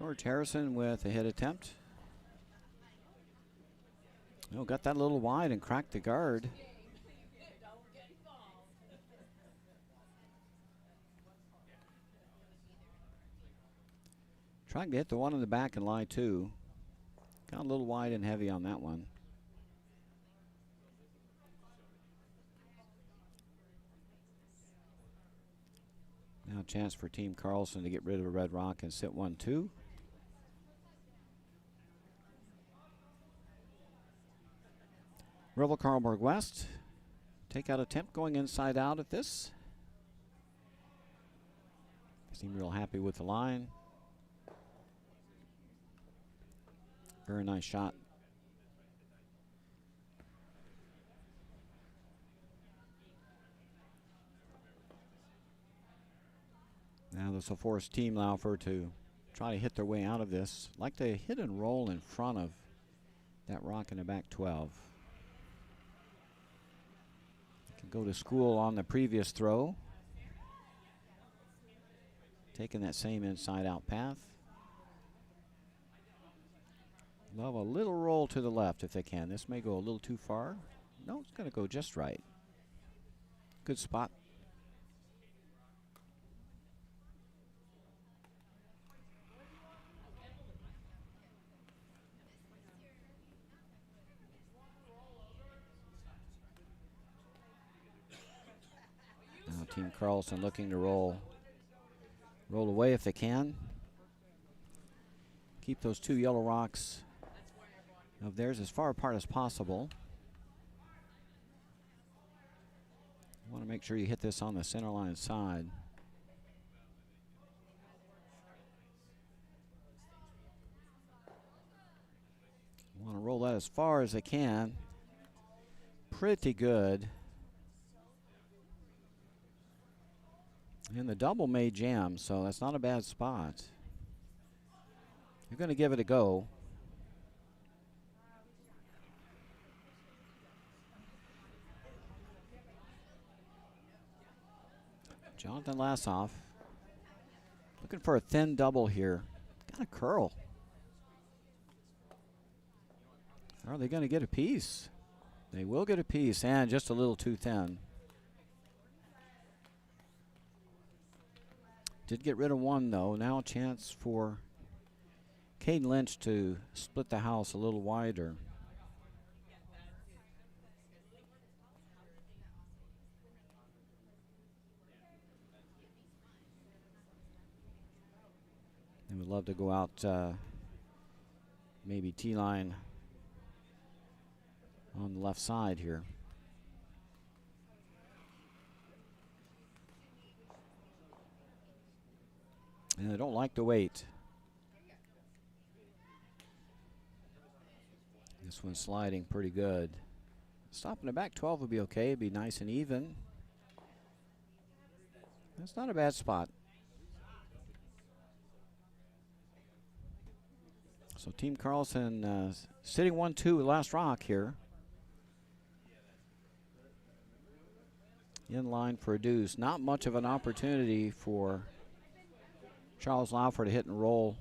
George Harrison with a hit attempt. Oh, got that a little wide and cracked the guard. Trying to hit the one in the back and lie two. Got a little wide and heavy on that one. Now a chance for Team Carlson to get rid of a red rock and sit 1-2. Revel Karlberg West. Takeout attempt going inside out at this. Seem real happy with the line. Very nice shot. Now this will force Team Laufer to try to hit their way out of this. Like to hit and roll in front of that rock in the back 12. Can go to school on the previous throw. Taking that same inside out path. Love a little roll to the left if they can. This may go a little too far. No, it's going to go just right. Good spot. Now Team Carlson looking to roll away if they can. Keep those two yellow rocks of theirs as far apart as possible. You want to make sure you hit this on the center line side. You want to roll that as far as they can. Pretty good. And the double may jam, so that's not a bad spot. You're going to give it a go. Jonathan Lassoff looking for a thin double here. Got a curl. Are they going to get a piece? They will get a piece, and just a little too thin. Did get rid of one, though. Now a chance for Caden Lynch to split the house a little wider. They would love to go out maybe T-line on the left side here. And they don't like to wait. This one's sliding pretty good. Stopping the back 12 would be okay. It'd be nice and even. That's not a bad spot. So Team Carlson sitting 1-2 with last rock here. In line for a deuce. Not much of an opportunity for Charles Laufer to hit and roll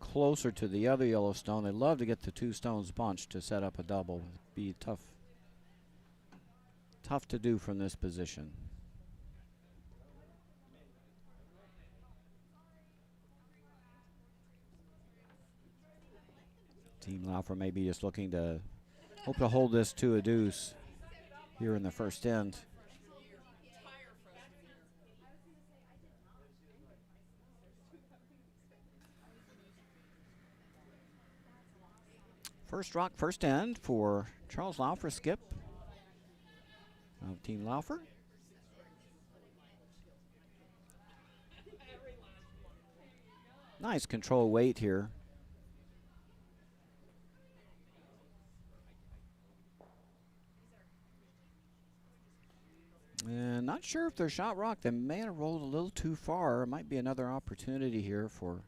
closer to the other yellow stone. They'd love to get the two stones bunched to set up a double. It'd be tough to do from this position. Team Laufer may be just looking to hope to hold this to a deuce here in the first end. First rock, first end for Charles Laufer, skip of Team Laufer. Nice control weight here. And not sure if their shot rocked. They may have rolled a little too far. It might be another opportunity here for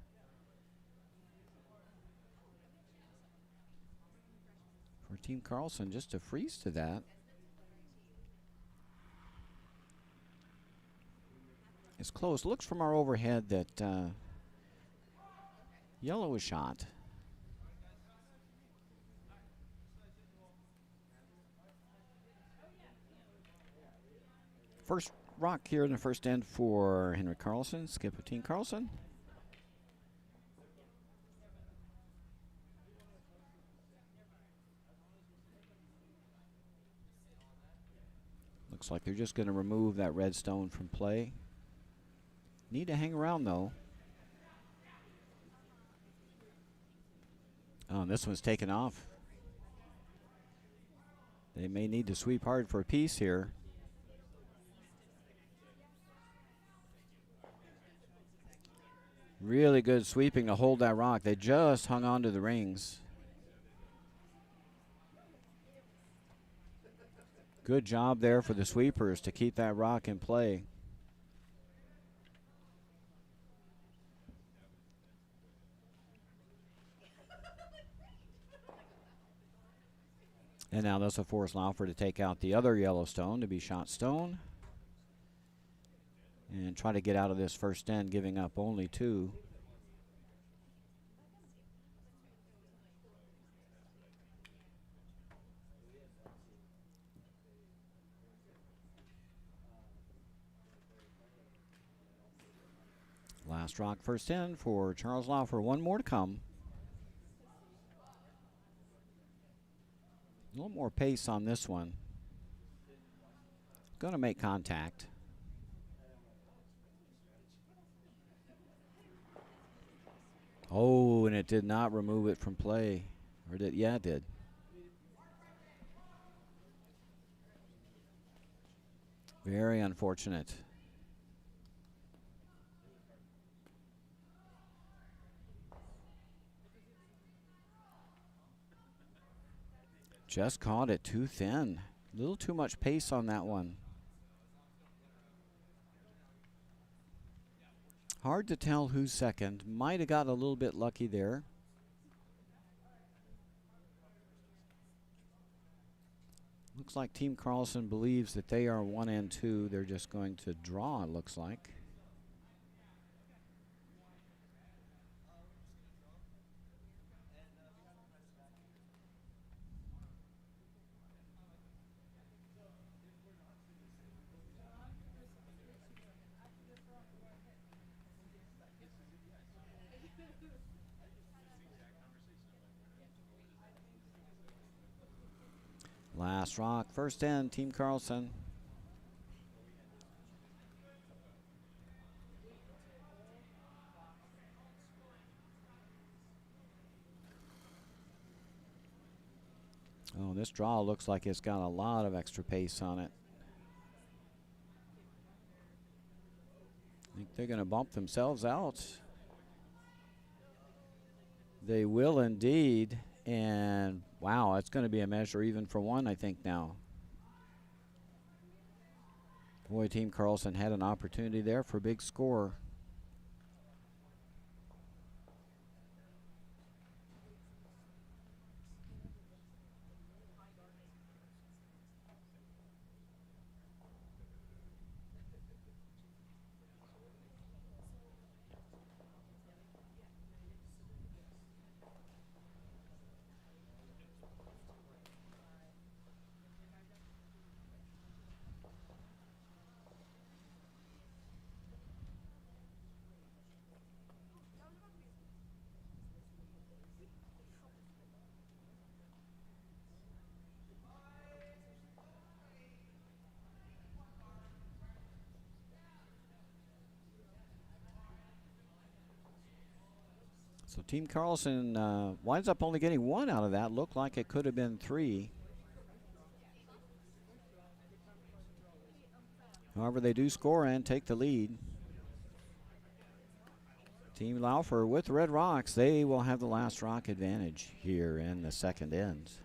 Team Carlson just to freeze to that. It's close. Looks from our overhead that yellow is shot. First rock here in the first end for Henry Carlson, skip of Team Carlson. Looks like they're just going to remove that red stone from play. Need to hang around though. Oh, and this one's taken off. They may need to sweep hard for a piece here. Really good sweeping to hold that rock. They just hung on to the rings. Good job there for the sweepers to keep that rock in play. And now this will force Laufer to take out the other yellow stone to be shot stone. And try to get out of this first end, giving up only 2. Last rock first end for Charles Laufer. One more to come. A little more pace on this one. Going to make contact. Oh, and it did not remove it from play. Or did? Yeah, it did. Very unfortunate. Just caught it too thin. A little too much pace on that one. Hard to tell who's second. Might have got a little bit lucky there. Looks like Team Carlson believes that they are 1 and 2. They're just going to draw, it looks like. Last rock, first end, Team Carlson. Oh, this draw looks like it's got a lot of extra pace on it. I think they're going to bump themselves out. They will indeed. And wow, it's going to be a measure even for 1, I think, now. Boy, Team Carlson had an opportunity there for a big score. So Team Carlson winds up only getting 1 out of that. Looked like it could have been 3. However, they do score and take the lead. Team Laufer with Red Rocks, they will have the last rock advantage here in the second ends.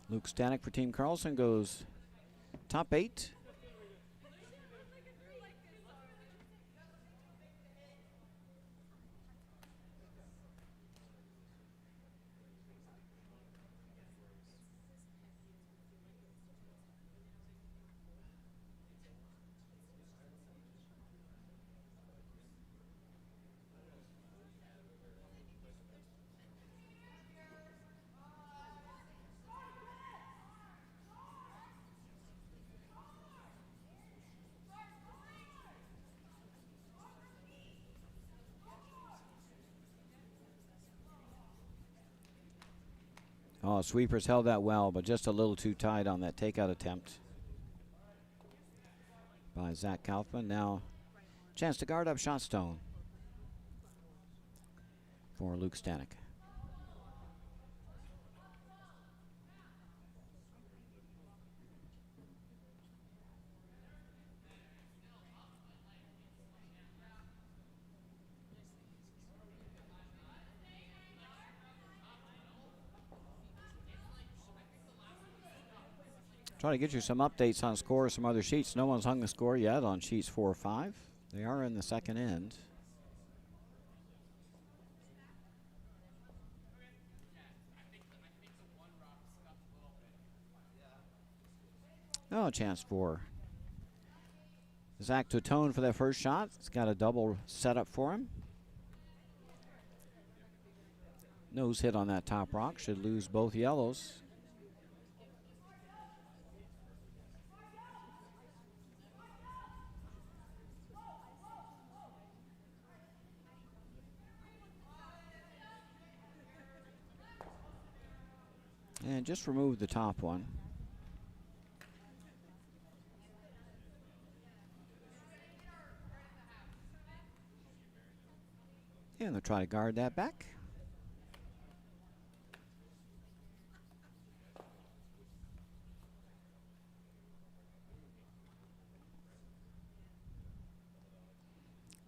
Luke Stanek for Team Carlson goes top 8. Oh, sweepers held that well, but just a little too tight on that takeout attempt by Zach Kaufman. Now, chance to guard up shot stone for Luke Stanek. Trying to get you some updates on scores, some other sheets. No one's hung the score yet on sheets 4 or 5. They are in the second end. Oh, a chance for Zach to atone for that first shot. It's got a double setup for him. Nose hit on that top rock. Should lose both yellows. And just remove the top one. And they'll try to guard that back.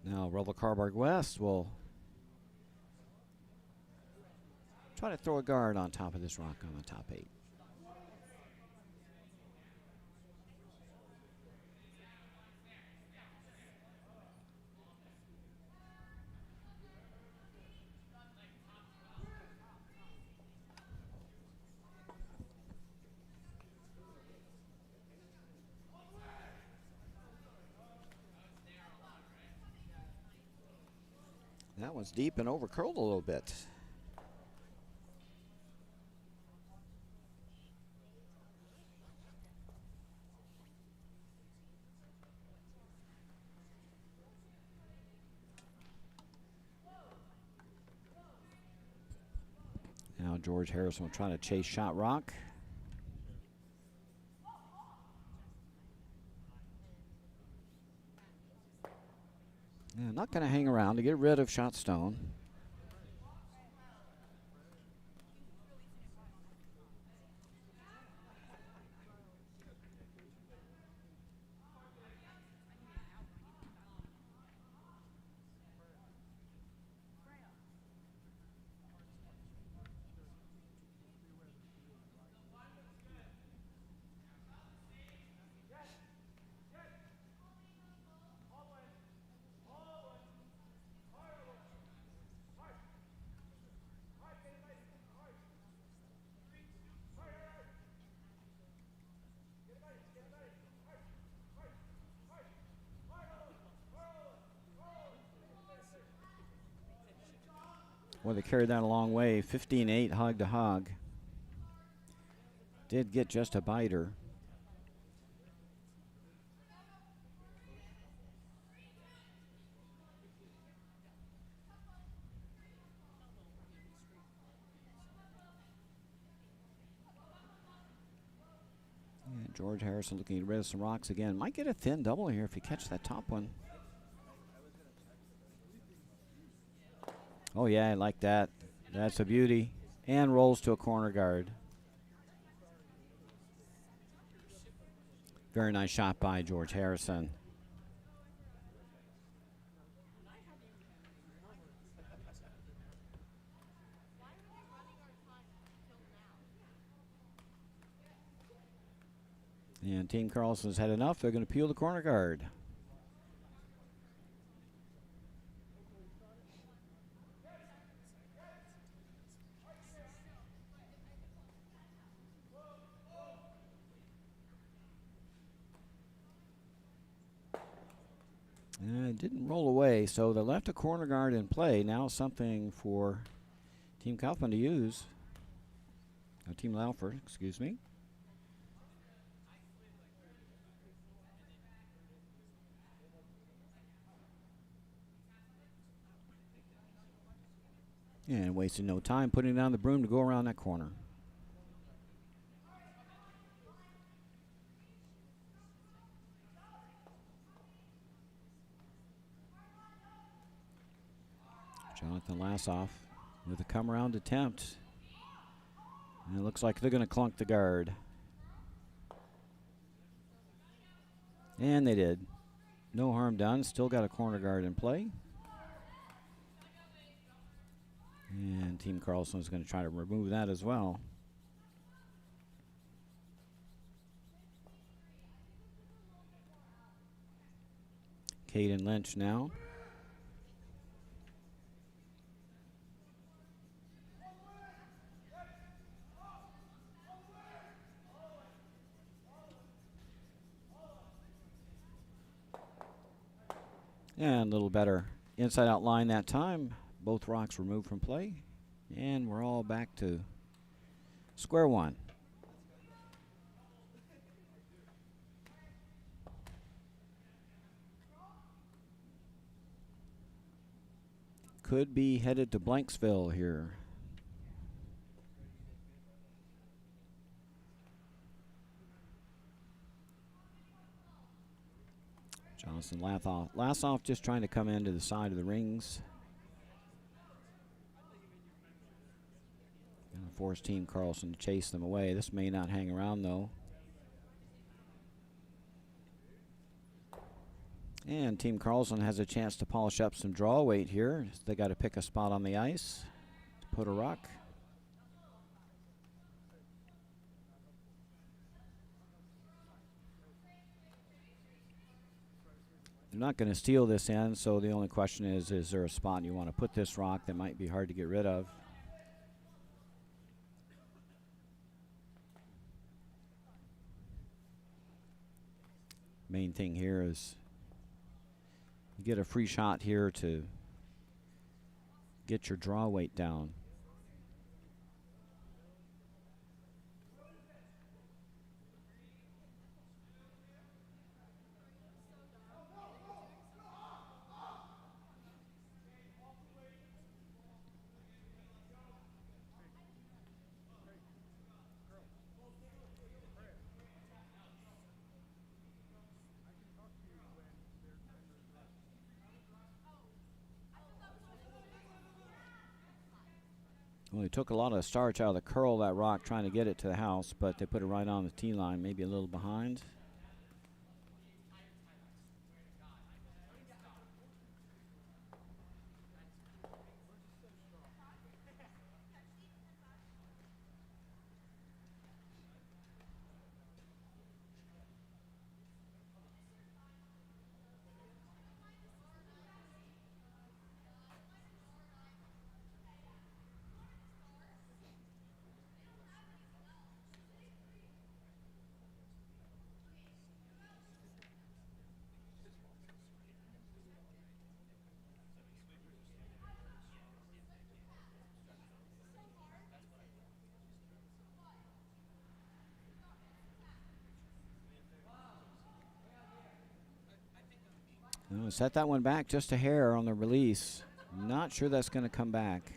Now Rutherford Carbarg West will try to throw a guard on top of this rock on the top 8. That one's deep and over curled a little bit. Now George Harrison will try to chase shot rock. Yeah, not going to hang around to get rid of shot stone. Well, they carried that a long way. 15-8 hog to hog. Did get just a biter. And George Harrison looking to get rid of some rocks again. Might get a thin double here if you catch that top one. Oh, yeah, I like that. That's a beauty. And rolls to a corner guard. Very nice shot by George Harrison. And Team Carlson's had enough. They're going to peel the corner guard. It didn't roll away, so they left a corner guard in play. Now something for Team Kaufman to use. Team Laufert, excuse me. And wasting no time putting down the broom to go around that corner. Jonathan Lassoff with a come-around attempt. And it looks like they're going to clunk the guard. And they did. No harm done. Still got a corner guard in play. And Team Carlson is going to try to remove that as well. Caden Lynch now. And a little better inside out line that time. Both rocks removed from play. And we're all back to square one. Could be headed to Blanksville here. Jonathan Lassoff just trying to come into the side of the rings. Gonna force Team Carlson to chase them away. This may not hang around though. And Team Carlson has a chance to polish up some draw weight here. They got to pick a spot on the ice to put a rock. They're not going to steal this end, so the only question is there a spot you want to put this rock that might be hard to get rid of? Main thing here is you get a free shot here to get your draw weight down. Well, they took a lot of starch out of the curl of that rock trying to get it to the house, but they put it right on the tee line, maybe a little behind. Set that one back just a hair on the release. Not sure that's going to come back.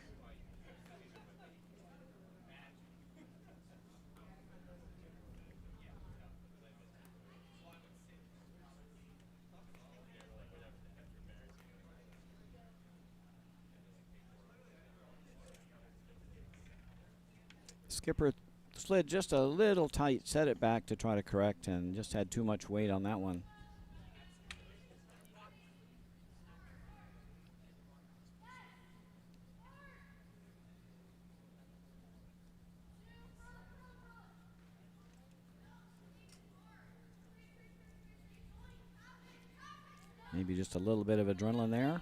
Skipper slid just a little tight, set it back to try to correct, and just had too much weight on that one. Maybe just a little bit of adrenaline there.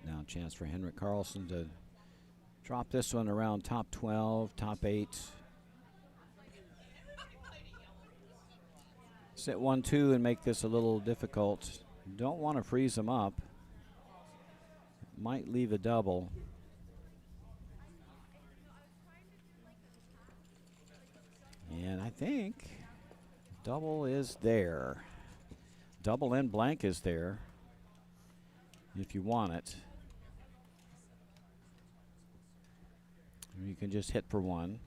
Now a chance for Henrik Carlson to drop this one around top 12, top 8. Sit 1-2 and make this a little difficult. Don't want to freeze them up. Might leave a double. And I think double is there. Double and blank is there if you want it. Or you can just hit for one.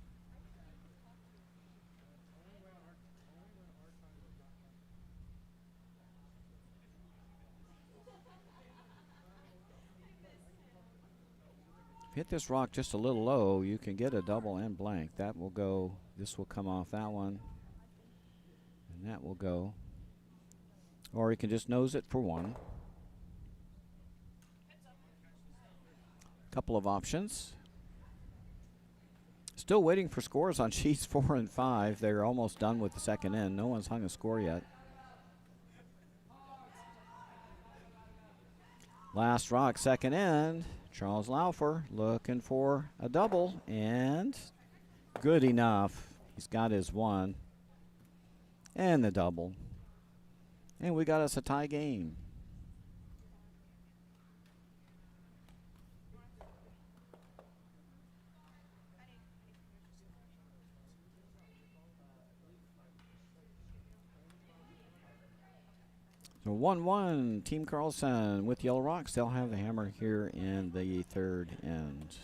Hit this rock just a little low, you can get a double and blank. That will go, this will come off that one, and that will go. Or you can just nose it for one. Couple of options. Still waiting for scores on sheets 4 and 5. They're almost done with the second end. No one's hung a score yet. Last rock, second end. Charles Laufer looking for a double, and good enough. He's got his one and the double. And we got us a tie game. So 1-1, Team Carlson with Yellow Rocks. They'll have the hammer here in the third end.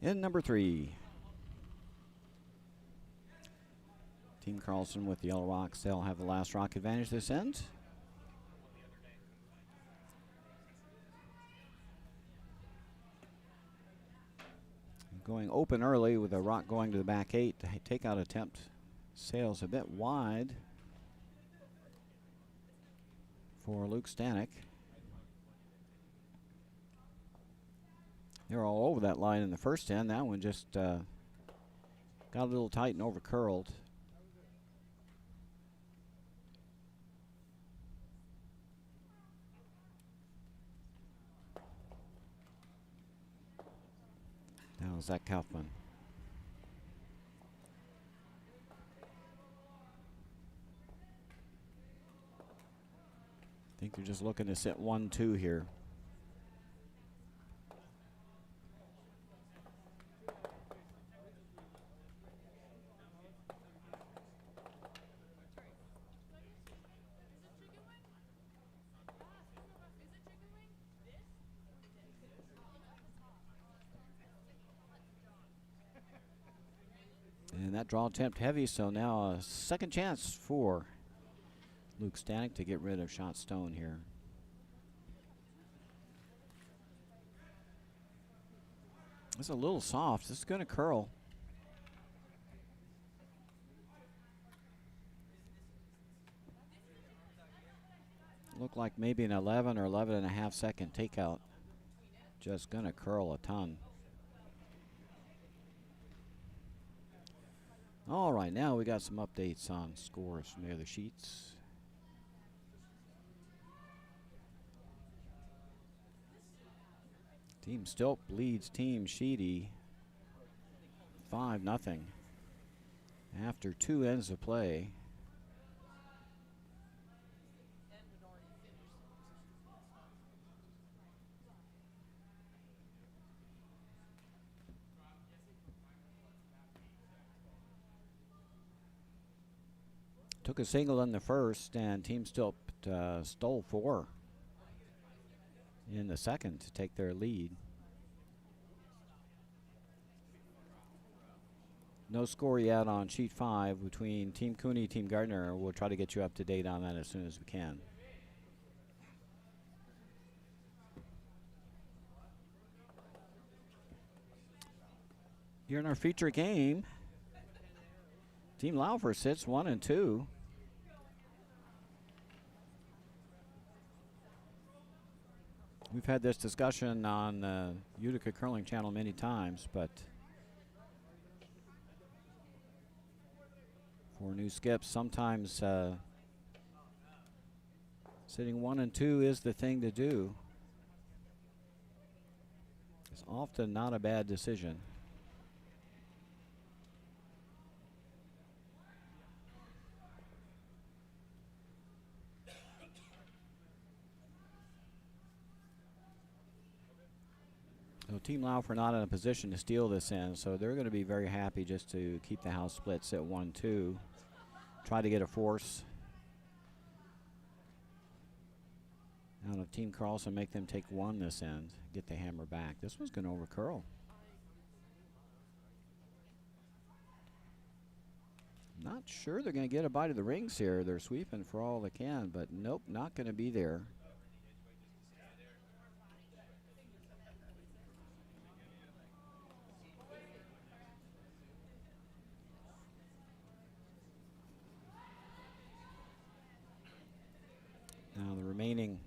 In number 3, Team Carlson with the Yellow Rocks. They'll have the last rock advantage this end. Going open early with a rock going to the back 8. The takeout attempt sails a bit wide for Luke Stanek. They were all over that line in the first end. That one just Got a little tight and over curled. Now Zach Kaufman. I think they're just looking to set 1-2 here. And that draw attempt heavy, so now a second chance for Luke Stanek to get rid of shot stone here. It's a little soft. This is going to curl. Looked like maybe an 11 or 11 and a half second takeout. Just going to curl a ton. All right, now we got some updates on scores from the other sheets. Team Stilp leads Team Sheedy 5-0 after 2 ends of play. Took a single in the first, and Team Stilp stole 4 in the second to take their lead. No score yet on sheet 5 between Team Cooney, Team Gardner. We'll try to get you up to date on that as soon as we can. Here in our feature game, Team Laufer sits 1-2. We've had this discussion on the Utica Curling Channel many times, but for new skips, sometimes sitting 1-2 is the thing to do. It's often not a bad decision. So Team Laufer not in a position to steal this in, so they're going to be very happy just to keep the house splits at 1-2. Try to get a force out of Team Carlson, make them take 1 this end, get the hammer back. This one's going to overcurl. Not sure they're going to get a bite of the rings here. They're sweeping for all they can, but nope, not going to be there. Now the remaining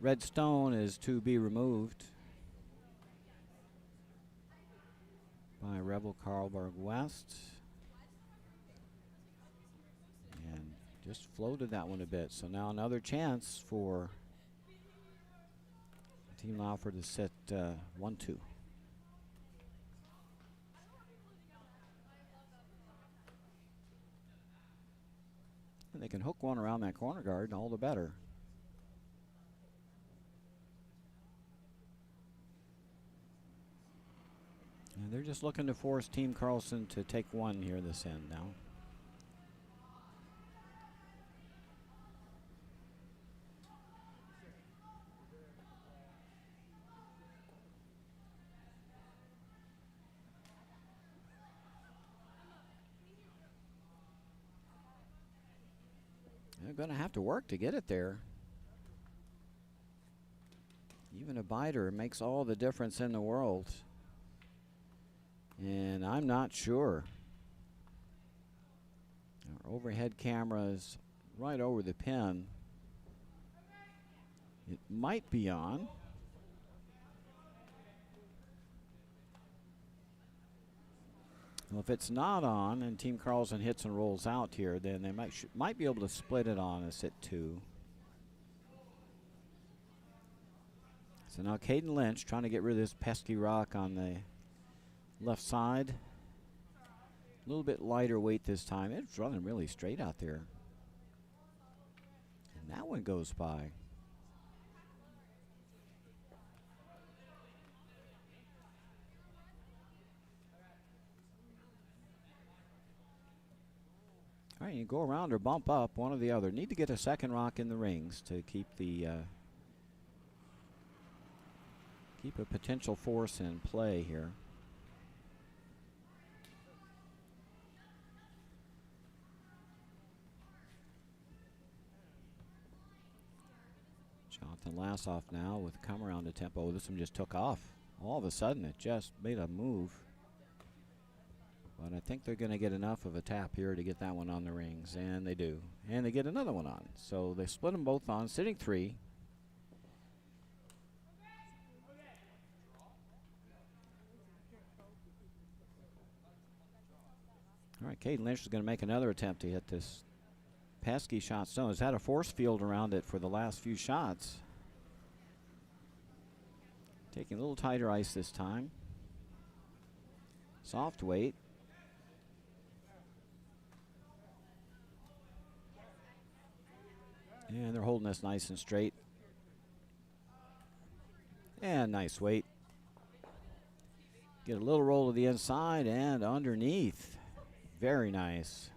red stone is to be removed by Rebel Carlberg West. And just floated that one a bit. So now another chance for Team Laufer to sit 1-2. And they can hook one around that corner guard, all the better. And they're just looking to force Team Carlson to take 1 here this end now. They're going to have to work to get it there. Even a biter makes all the difference in the world. And I'm not sure. Our overhead camera is right over the pin. It might be on. Well, if it's not on and Team Carlson hits and rolls out here, then they might be able to split it on us at 2. So now Caden Lynch trying to get rid of this pesky rock on the left side. A little bit lighter weight this time. It's running really straight out there. And that one goes by. All right, you go around or bump up, one or the other. Need to get a second rock in the rings to keep the keep a potential force in play here. Jonathan Lassoff now with come around the tempo. Oh, this one just took off. All of a sudden, it just made a move. But I think they're going to get enough of a tap here to get that one on the rings, and they do. And they get another one on. So they split them both on, sitting 3. All right, Caden Lynch is going to make another attempt to hit this pesky shot stone. Has had a force field around it for the last few shots. Taking a little tighter ice this time. Soft weight. And they're holding this nice and straight. And nice weight. Get a little roll to the inside and underneath. Very nice.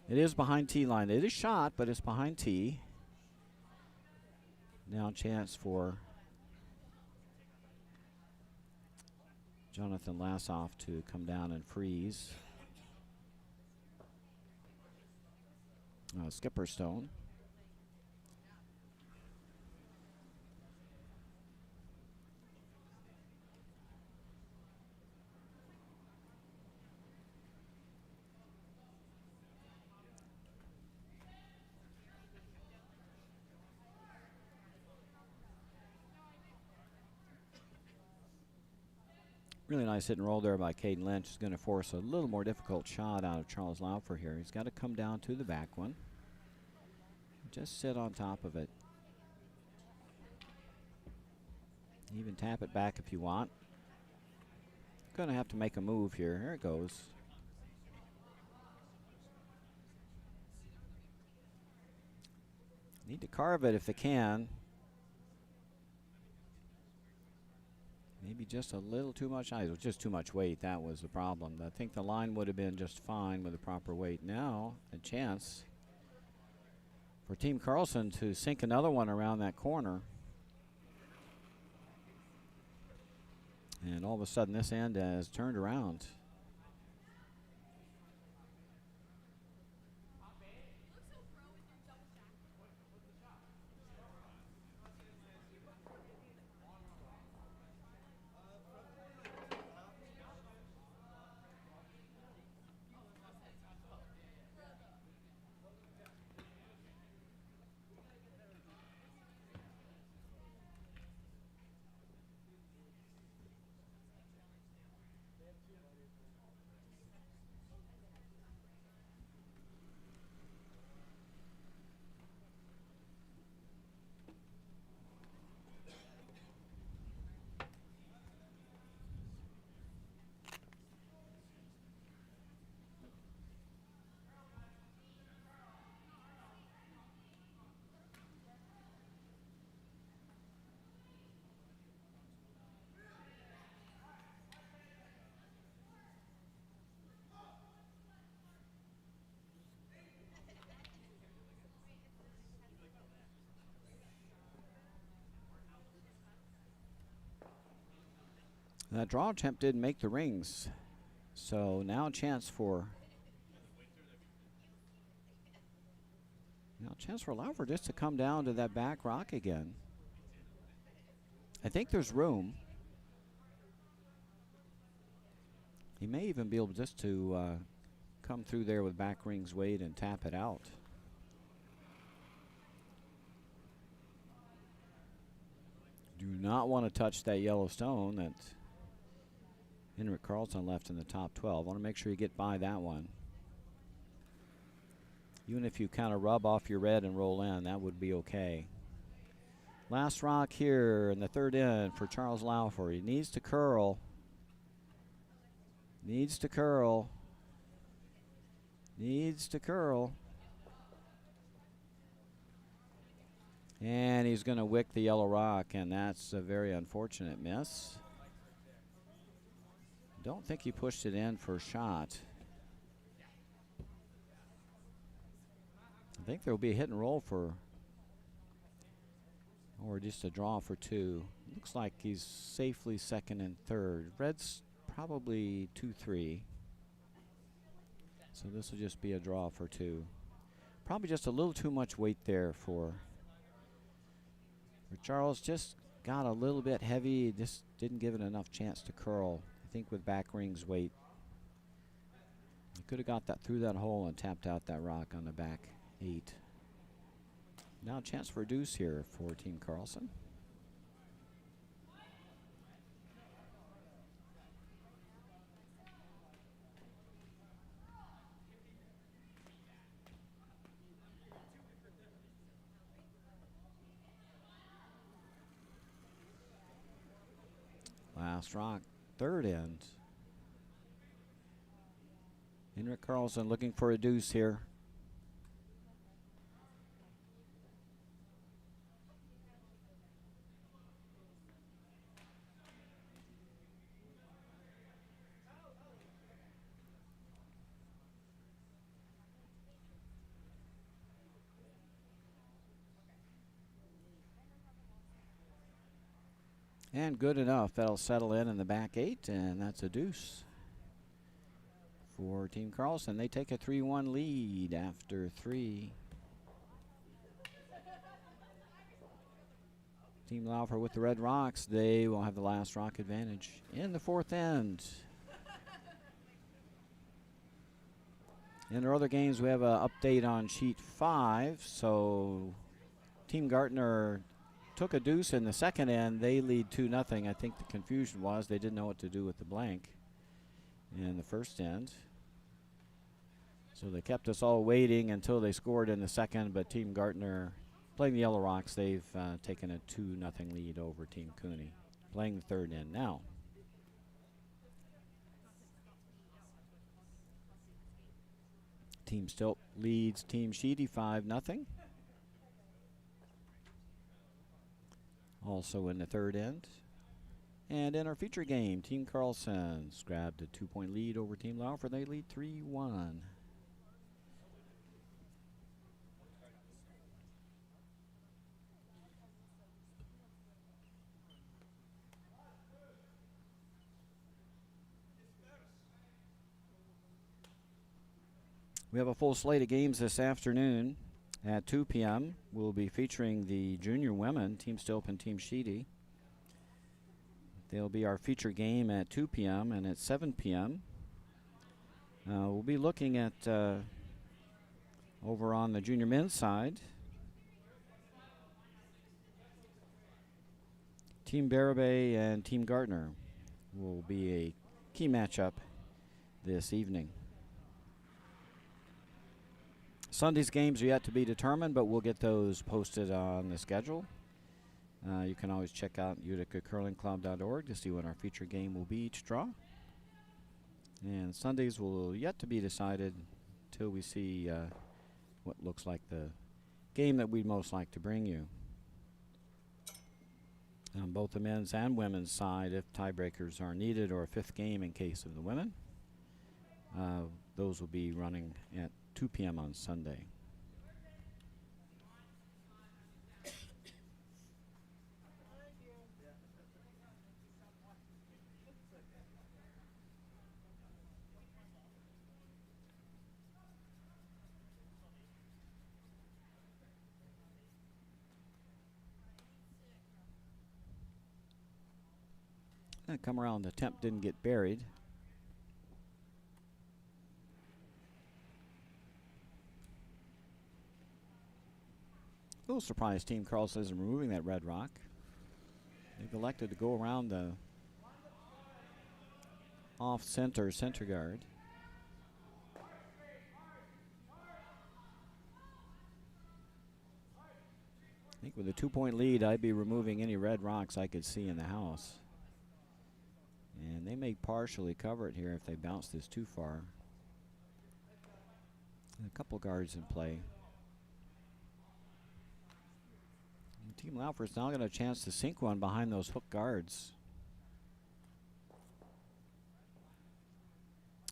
It is behind tee line. It is shot, but it's behind tee. Now a chance for Jonathan Lassoff to come down and freeze. Skipper stone. Really nice hit and roll there by Caden Lynch. Is going to force a little more difficult shot out of Charles Laufer here. He's got to come down to the back one. Just sit on top of it. Even tap it back if you want. Going to have to make a move here. Here it goes. Need to carve it if they can. Maybe just a little too much ice. It was just too much weight. That was the problem. I think the line would have been just fine with the proper weight. Now, a chance for Team Carlson to sink another one around that corner. And all of a sudden, this end has turned around. That draw attempt didn't make the rings. So now a chance for Laufer just to come down to that back rock again. I think there's room. He may even be able just to come through there with back rings weight and tap it out. Do not want to touch that yellow stone. That Henrik Carlson left in the top 12. Want to make sure you get by that one. Even if you kind of rub off your red and roll in, that would be okay. Last rock here in the third end for Charles Laufer. He needs to curl. Needs to curl. Needs to curl. And he's going to wick the yellow rock, and that's a very unfortunate miss. Don't think he pushed it in for a shot. I think there will be a hit and roll for, or just a draw for two. Looks like he's safely second and third. Red's probably 2-3. So this will just be a draw for two. Probably just a little too much weight there for Charles. Just got a little bit heavy, just didn't give it enough chance to curl. I think with back rings weight, he could have got that through that hole and tapped out that rock on the back 8. Now a chance for a deuce here for Team Carlson. Last rock, third end. Henrik Carlson looking for a deuce here. And good enough. That'll settle in the back 8, and that's a deuce for Team Carlson. They take a 3-1 lead after 3. Team Laufer with the red rocks. They will have the last rock advantage in the fourth end. In our other games, we have an update on sheet 5. So Team Gartner took a deuce in the second end. They lead 2-0. I think the confusion was they didn't know what to do with the blank in the first end. So they kept us all waiting until they scored in the second, but Team Gartner, playing the Yellow Rocks, they've taken a 2-0 lead over Team Cooney. Playing the third end now. Team Stilt leads Team Sheedy 5-0. Also in the third end. And in our feature game, Team Carlson's grabbed a 2-point lead over Team Laufer. They lead 3-1. We have a full slate of games this afternoon. At 2 p.m., we'll be featuring the junior women, Team Stilp and Team Sheedy. They'll be our feature game at 2 p.m. and at 7 p.m. We'll be looking at over on the junior men's side. Team Barabay and Team Gardner will be a key matchup this evening. Sunday's games are yet to be determined, but we'll get those posted on the schedule. You can always check out uticacurlingclub.org to see when our feature game will be each draw. And Sundays will yet to be decided until we see what looks like the game that we'd most like to bring you. On both the men's and women's side, if tiebreakers are needed, or a fifth game in case of the women, those will be running at 2 p.m. on Sunday. Come around, the attempt didn't get buried. A little surprised Team Carlson isn't removing that red rock. They've elected to go around the off center guard. I think with a 2-point lead, I'd be removing any red rocks I could see in the house. And they may partially cover it here if they bounce this too far. And a couple guards in play. And Team Laufer's now got a chance to sink one behind those hook guards.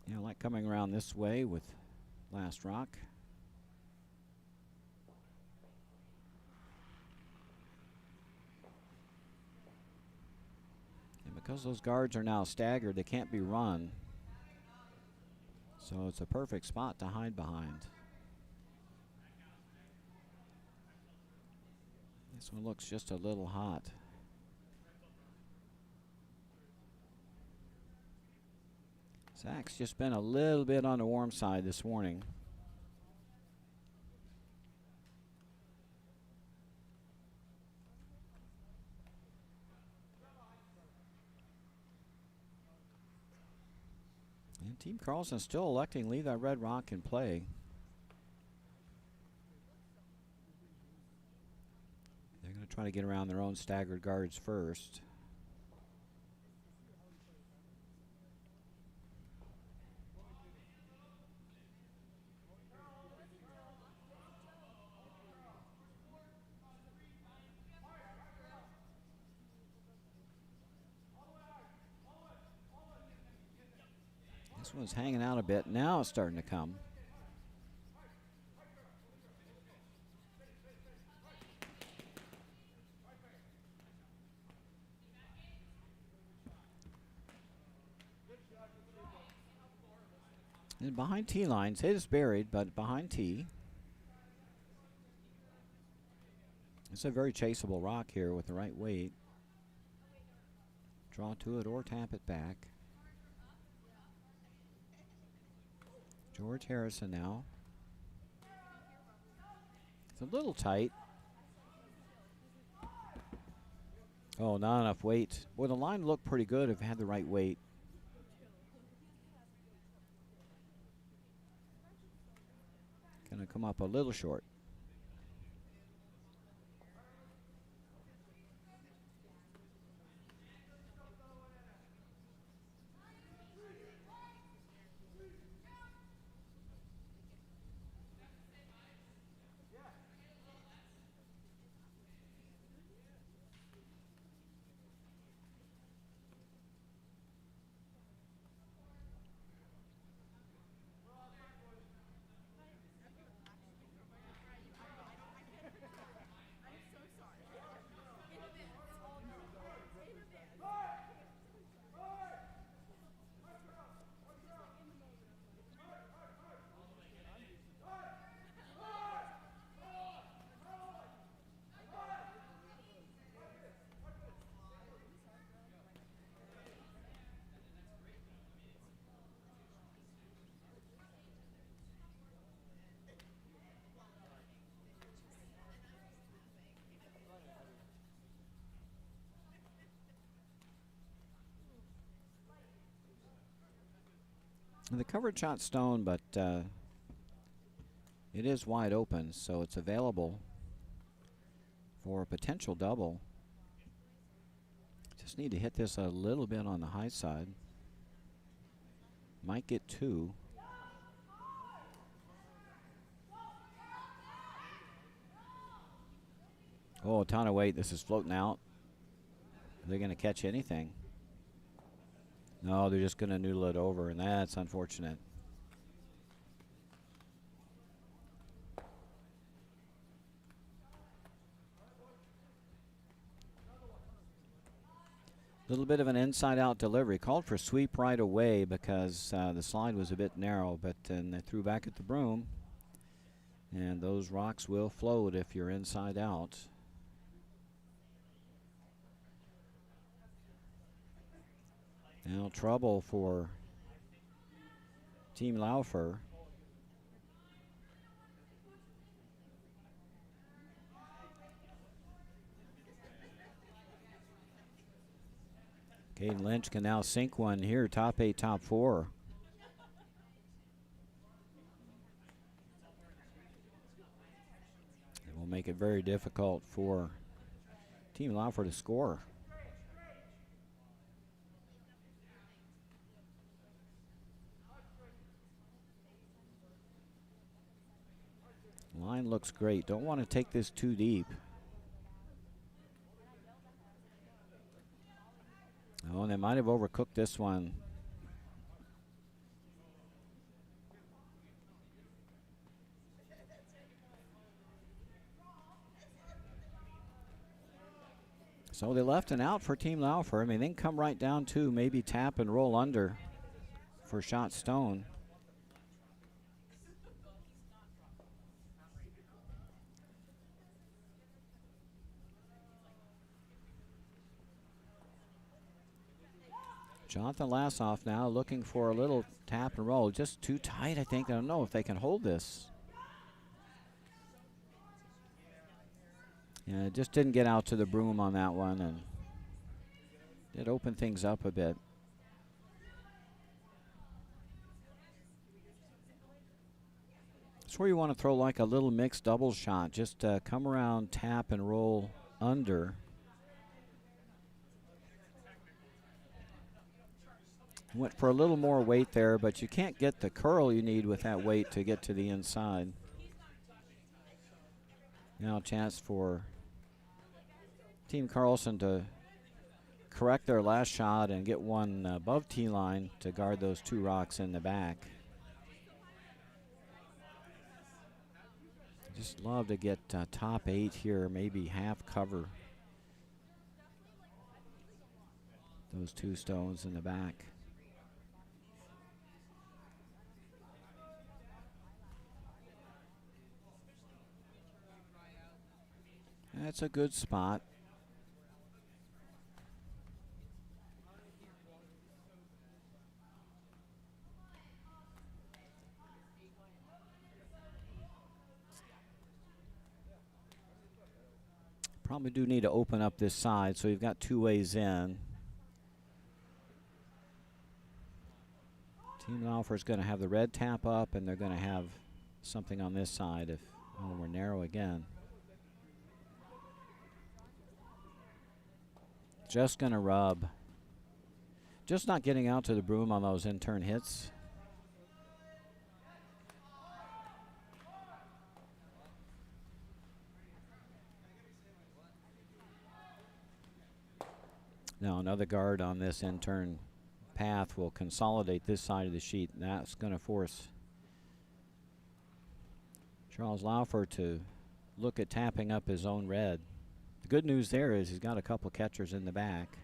You know, like coming around this way with last rock. Because those guards are now staggered, they can't be run. So it's a perfect spot to hide behind. This one looks just a little hot. Zach's just been a little bit on the warm side this morning. And Team Carlson still electing to leave that red rock in play. They're going to try to get around their own staggered guards first. This one's hanging out a bit. Now it's starting to come. And behind tee lines, it is buried, but behind tee. It's a very chaseable rock here with the right weight. Draw to it or tap it back. George Harrison now. It's a little tight. Oh, not enough weight. Boy, the line looked pretty good if it had the right weight. Gonna come up a little short. The covered shot stone, but it is wide open, so it's available for a potential double. Just need to hit this a little bit on the high side. Might get two. Oh, a ton of weight. This is floating out. Are they going to catch anything? No, they're just going to noodle it over, and that's unfortunate. A little bit of an inside-out delivery. Called for sweep right away because the slide was a bit narrow, but then they threw back at the broom. And those rocks will float if you're inside out. Now trouble for Team Laufer. Caden Lynch can now sink one here, top 8, top 4. It will make it very difficult for Team Laufer to score. Line looks great. Don't want to take this too deep. Oh, and they might have overcooked this one. So they left an out for Team Laufer. I mean, they can come right down to maybe tap and roll under for shot stone. Jonathan Lassoff now looking for a little tap and roll. Just too tight, I think. I don't know if they can hold this. Yeah, it just didn't get out to the broom on that one, and did open things up a bit. It's where you want to throw like a little mixed double shot. Just come around, tap, and roll under. Went for a little more weight there, but you can't get the curl you need with that weight to get to the inside. Now a chance for Team Carlson to correct their last shot and get one above T-line to guard those 2 rocks in the back. Just love to get top 8 here, maybe half cover those 2 stones in the back. That's a good spot. Probably do need to open up this side, so you've got 2 ways in. Team Laufer is going to have the red tap up, and they're going to have something on this side if we're narrow again. Just going to rub. Just not getting out to the broom on those in-turn hits. Now another guard on this in-turn path will consolidate this side of the sheet, and that's going to force Charles Laufer to look at tapping up his own red. The good news there is he's got a couple catchers in the back.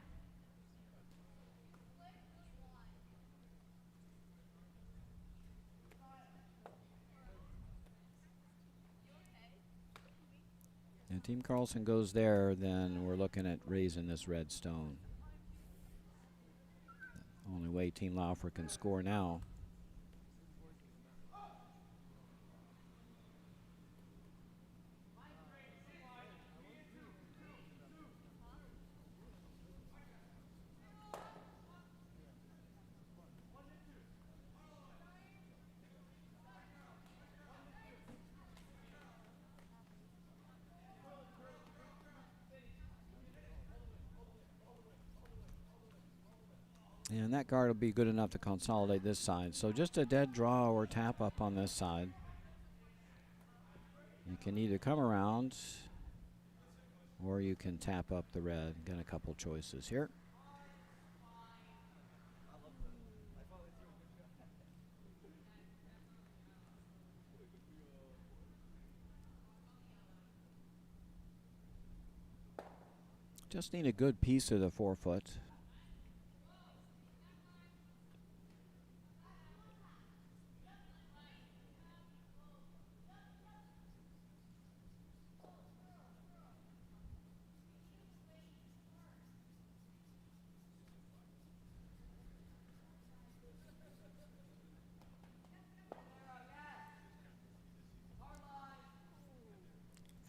And Team Carlson goes there, then we're looking at raising this red stone. The only way Team Laufer can score now. And that guard will be good enough to consolidate this side. So just a dead draw or tap up on this side. You can either come around or you can tap up the red. Got a couple choices here. Just need a good piece of the 4-foot.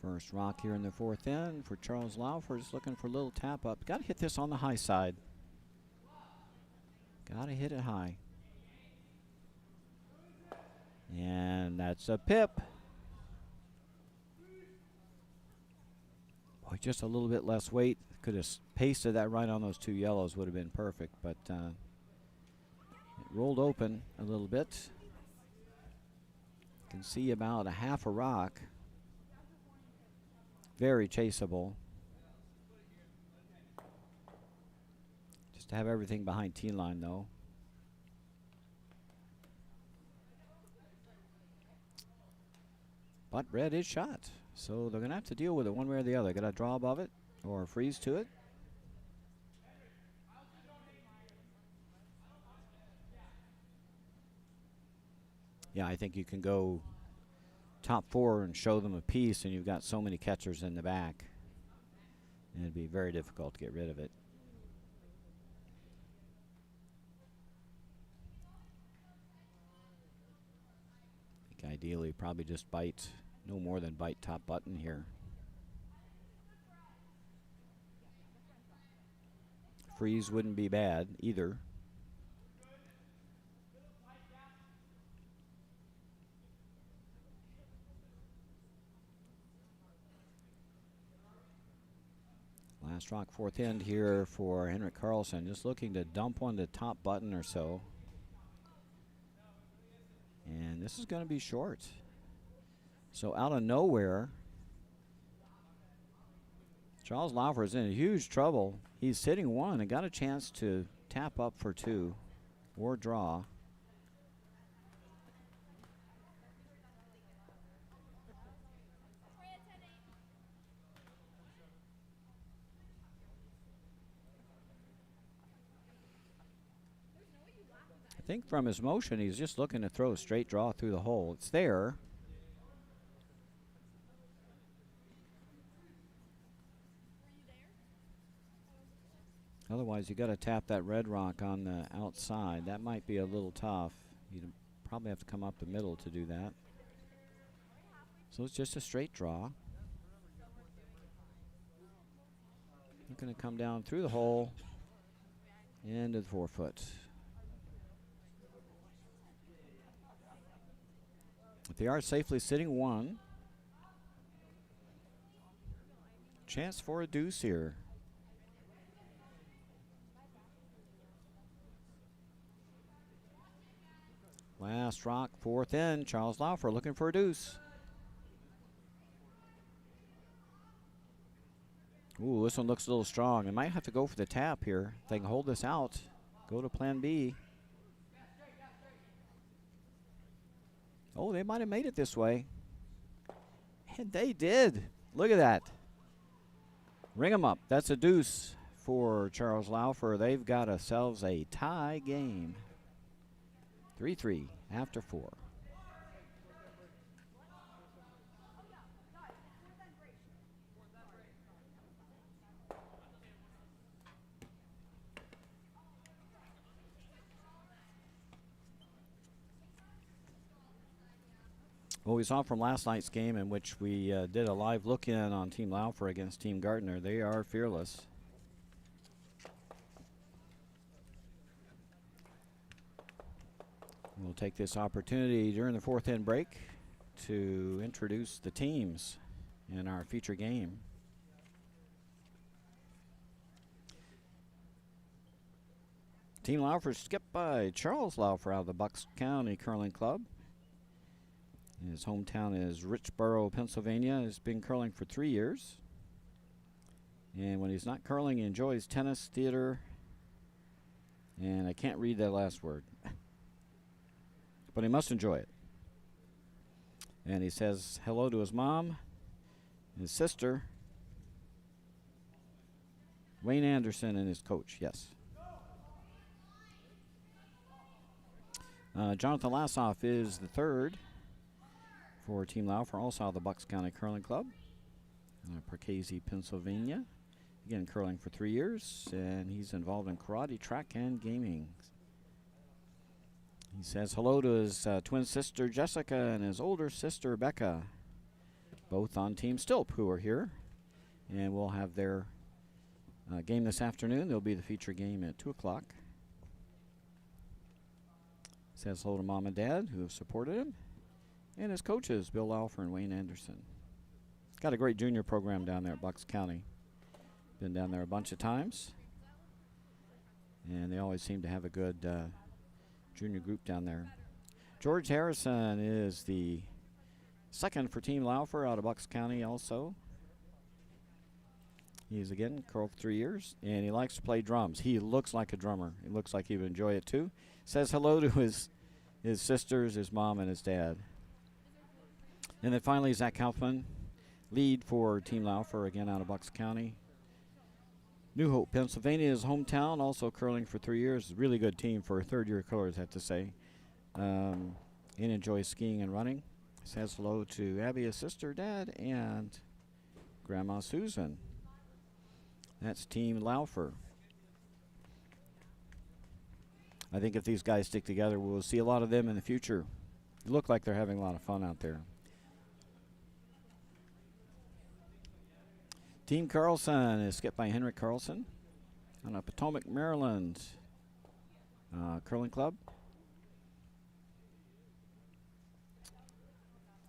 First rock here in the 4th end for Charles Laufer, just looking for a little tap up. Got to hit this on the high side. Gotta hit it high. And that's a pip. Boy, just a little bit less weight. Could have pasted that right on those two yellows, would have been perfect, but it rolled open a little bit. You can see about a half a rock. Very chaseable. Just to have everything behind tee line, though. But red is shot, so they're going to have to deal with it one way or the other. Got to draw above it or freeze to it. Yeah, I think you can go top four and show them a piece, and you've got so many catchers in the back. And it'd be very difficult to get rid of it. I think ideally probably just bite, no more than bite top button here. Freeze wouldn't be bad either. Last rock, fourth end here for Henrik Carlson. Just looking to dump one to top button or so. And this is going to be short. So out of nowhere, Charles Laufer is in huge trouble. He's sitting one and got a chance to tap up for two or draw. I think from his motion, he's just looking to throw a straight draw through the hole. It's there. Otherwise, you got to tap that red rock on the outside. That might be a little tough. You'd probably have to come up the middle to do that. So it's just a straight draw. You're going to come down through the hole into the 4 foot. If they are safely sitting one, chance for a deuce here. Last rock, fourth end. Charles Laufer looking for a deuce. Ooh, this one looks a little strong. They might have to go for the tap here. If they can hold this out, go to plan B. Oh, they might have made it this way. And they did. Look at that. Ring them up. That's a deuce for Charles Laufer. They've got themselves a tie game. 3-3 after 4. Well, we saw from last night's game, in which we did a live look-in on Team Laufer against Team Gardner. They are fearless. We'll take this opportunity during the fourth end break to introduce the teams in our feature game. Team Laufer skipped by Charles Laufer out of the Bucks County Curling Club. His hometown is Richboro, Pennsylvania. He's been curling for 3 years. And when he's not curling, he enjoys tennis, theater, and I can't read that last word. But he must enjoy it. And he says hello to his mom, his sister, Wayne Anderson, and his coach. Yes. Jonathan Lassoff is the third for Team Laufer, also out of the Bucks County Curling Club, Perkasie, Pennsylvania. Again, curling for 3 years, and he's involved in karate, track, and gaming. He says hello to his twin sister Jessica and his older sister Becca, both on Team Stilp, who are here, and we'll have their game this afternoon. There'll be the feature game at 2 o'clock. Says hello to mom and dad who have supported him. And his coaches, Bill Laufer and Wayne Anderson. Got a great junior program down there at Bucks County. Been down there a bunch of times. And they always seem to have a good junior group down there. George Harrison is the second for Team Laufer out of Bucks County also. He's again curled for 3 years, and he likes to play drums. He looks like a drummer. He looks like he would enjoy it too. Says hello to his sisters, his mom, and his dad. And then finally, Zach Kaufman, lead for Team Laufer, again out of Bucks County. New Hope, Pennsylvania, is hometown, also curling for 3 years. Really good team for third-year curlers, I have to say. And enjoys skiing and running. Says hello to Abby, his sister, dad, and Grandma Susan. That's Team Laufer. I think if these guys stick together, we'll see a lot of them in the future. They look like they're having a lot of fun out there. Team Carlson is skipped by Henrik Carlson on a Potomac, Maryland curling club.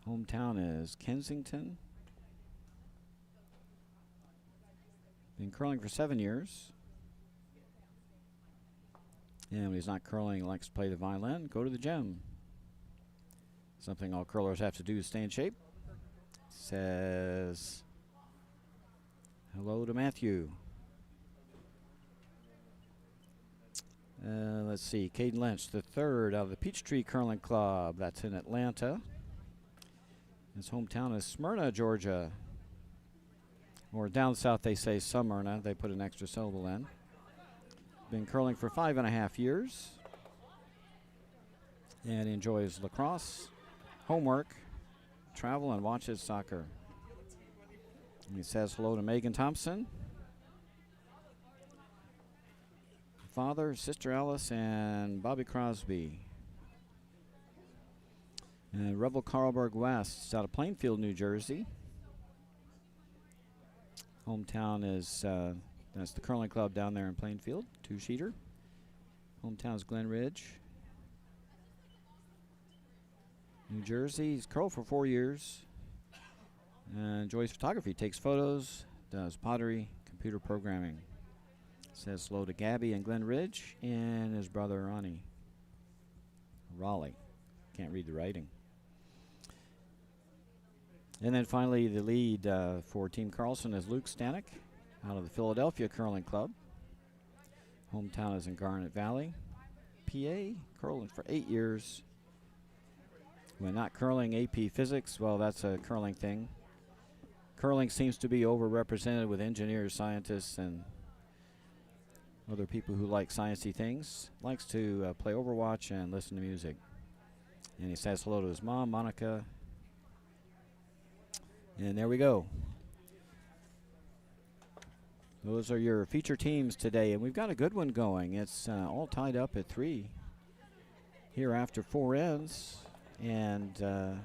Hometown is Kensington. Been curling for 7 years. And when he's not curling, he likes to play the violin, go to the gym. Something all curlers have to do is stay in shape. Says hello to Matthew. Let's see, Caden Lynch, the third out of the Peachtree Curling Club. That's in Atlanta. His hometown is Smyrna, Georgia. Or down south they say Smyrna. They put an extra syllable in. Been curling for 5.5 years. And enjoys lacrosse, homework, travel, and watches soccer. And he says hello to Megan Thompson. Father, sister Alice, and Bobby Crosby. And Rebel Carlberg West out of Plainfield, New Jersey. Hometown is, that's the curling club down there in Plainfield, two-sheeter. Hometown is Glen Ridge, New Jersey. He's curled for 4 years. And enjoys photography, takes photos, does pottery, computer programming. Says hello to Gabby and Glen Ridge and his brother Ronnie. Raleigh. Can't read the writing. And then finally, the lead for Team Carlson is Luke Stanek out of the Philadelphia Curling Club. Hometown is in Garnet Valley, PA. Curling for 8 years. When not curling, AP Physics, well, that's a curling thing. Curling seems to be overrepresented with engineers, scientists, and other people who like sciencey things. Likes to play Overwatch and listen to music. And he says hello to his mom, Monica. And there we go. Those are your feature teams today. And we've got a good one going. It's all tied up at 3 here after 4 ends. And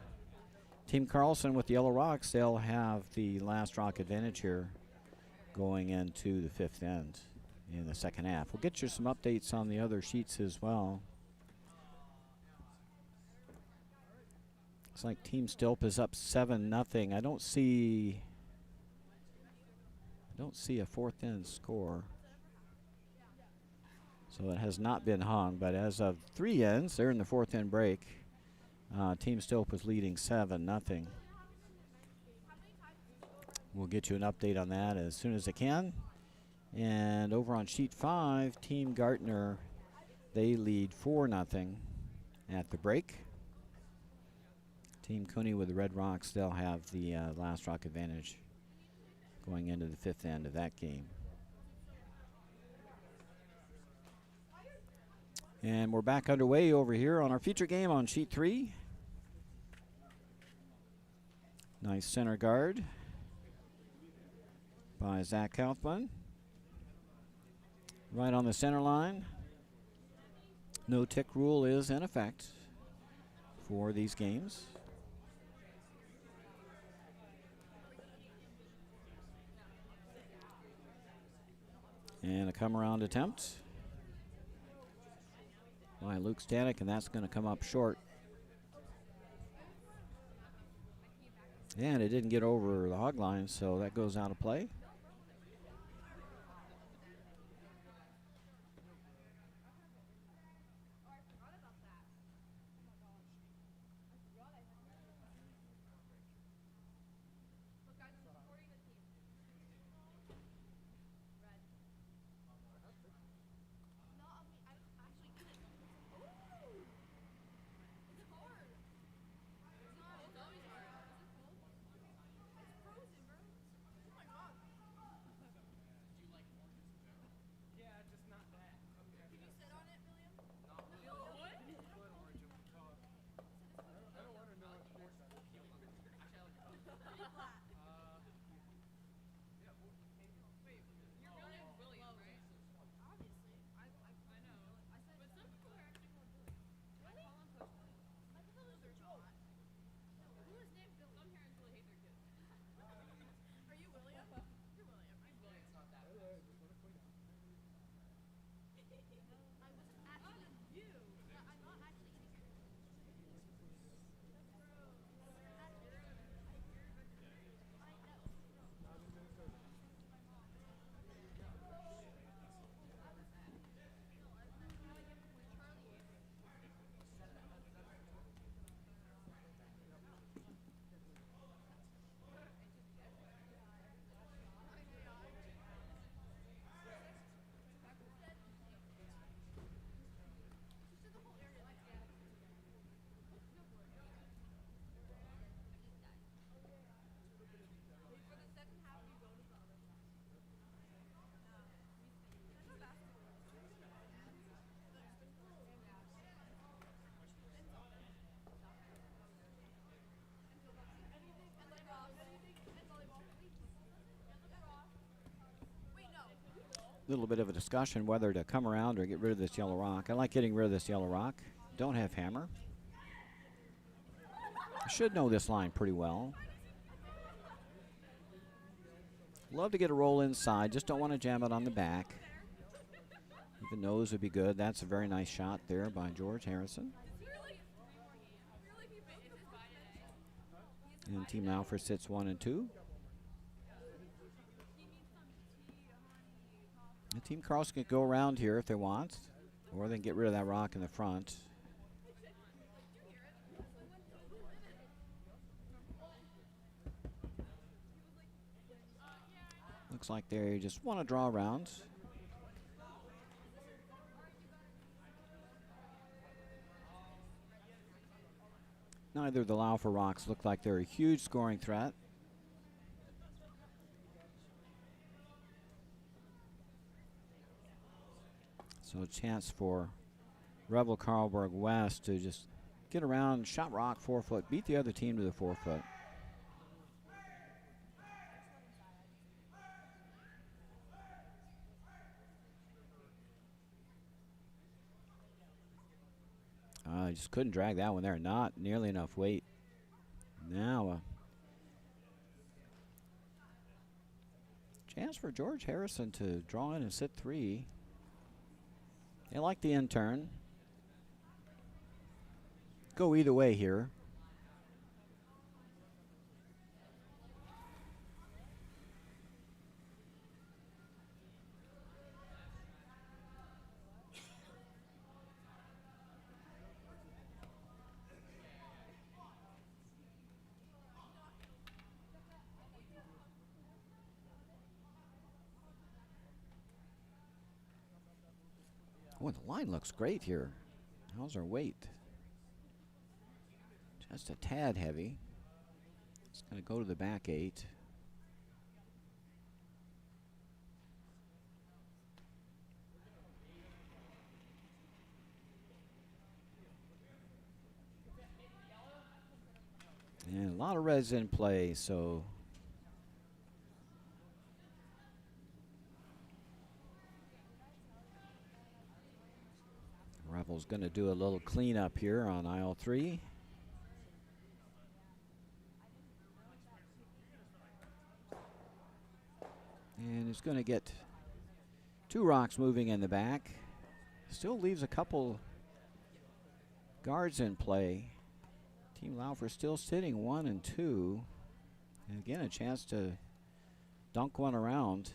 Team Carlson with the Yellow Rocks, they'll have the last rock advantage here going into the 5th end in the second half. We'll get you some updates on the other sheets as well. Looks like Team Stilp is up 7-0. I don't see a 4th end score. So it has not been hung, but as of 3 ends, they're in the 4th end break. Team Stilp was leading 7-0. We'll get you an update on that as soon as I can. And over on sheet 5, Team Gartner, they lead 4-0 at the break. Team Cooney with the Red Rocks, they'll have the last rock advantage going into the 5th end of that game. And we're back underway over here on our feature game on sheet 3. Nice center guard by Zach Kaufman. Right on the center line. No tick rule is in effect for these games. And a come around attempt. by Luke Stanek, and that's going to come up short. And it didn't get over the hog line, so that goes out of play. Little bit of a discussion whether to come around or get rid of this yellow rock. I like getting rid of this yellow rock. Don't have hammer. I should know this line pretty well. Love to get a roll inside, just don't want to jam it on the back. Even nose would be good. That's a very nice shot there by George Harrison. And Team Alfred sits 1 and 2. The Team Carlson can go around here if they want, or they can get rid of that rock in the front. Looks like they just want to draw around. Neither of the Laufer rocks look like they're a huge scoring threat. So a chance for Rebel Carlsberg West to just get around, shot rock 4 foot, beat the other team to the 4 foot. I just couldn't drag that one there. Not nearly enough weight. Now chance for George Harrison to draw in and sit 3. They like the in turn. Go either way here. Oh, the line looks great here. How's our weight? Just a tad heavy. It's going to go to the back 8. And a lot of reds in play, so Rebel's going to do a little cleanup here on aisle 3. And he's going to get 2 rocks moving in the back. Still leaves a couple Guards in play. Team Laufer still sitting 1 and 2. And again, a chance to dunk one around.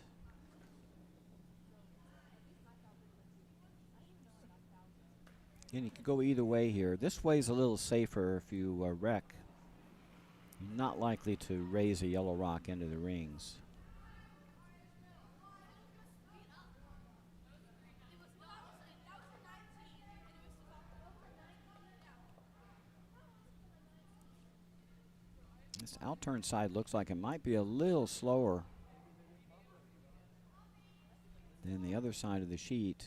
And you could go either way here. This way's a little safer if you wreck. You're not likely to raise a yellow rock into the rings. This outturn side looks like it might be a little slower than the other side of the sheet.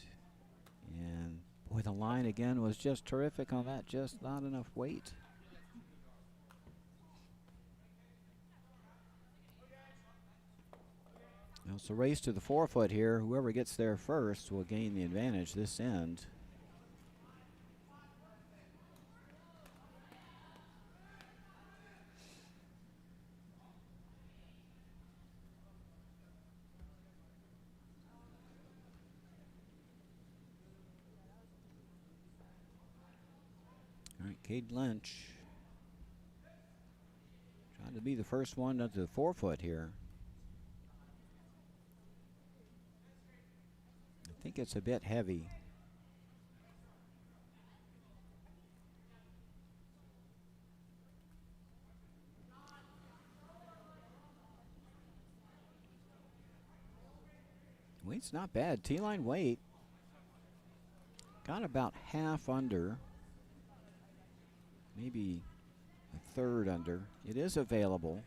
And boy, the line again was just terrific on that. Just not enough weight. Now it's a race to the 4-foot here. Whoever gets there first will gain the advantage this end. All right, Cade Lynch trying to be the first one up to the 4-foot here. I think it's a bit heavy. Weight's not bad. T-line weight got about half under. Maybe a third under. It is available.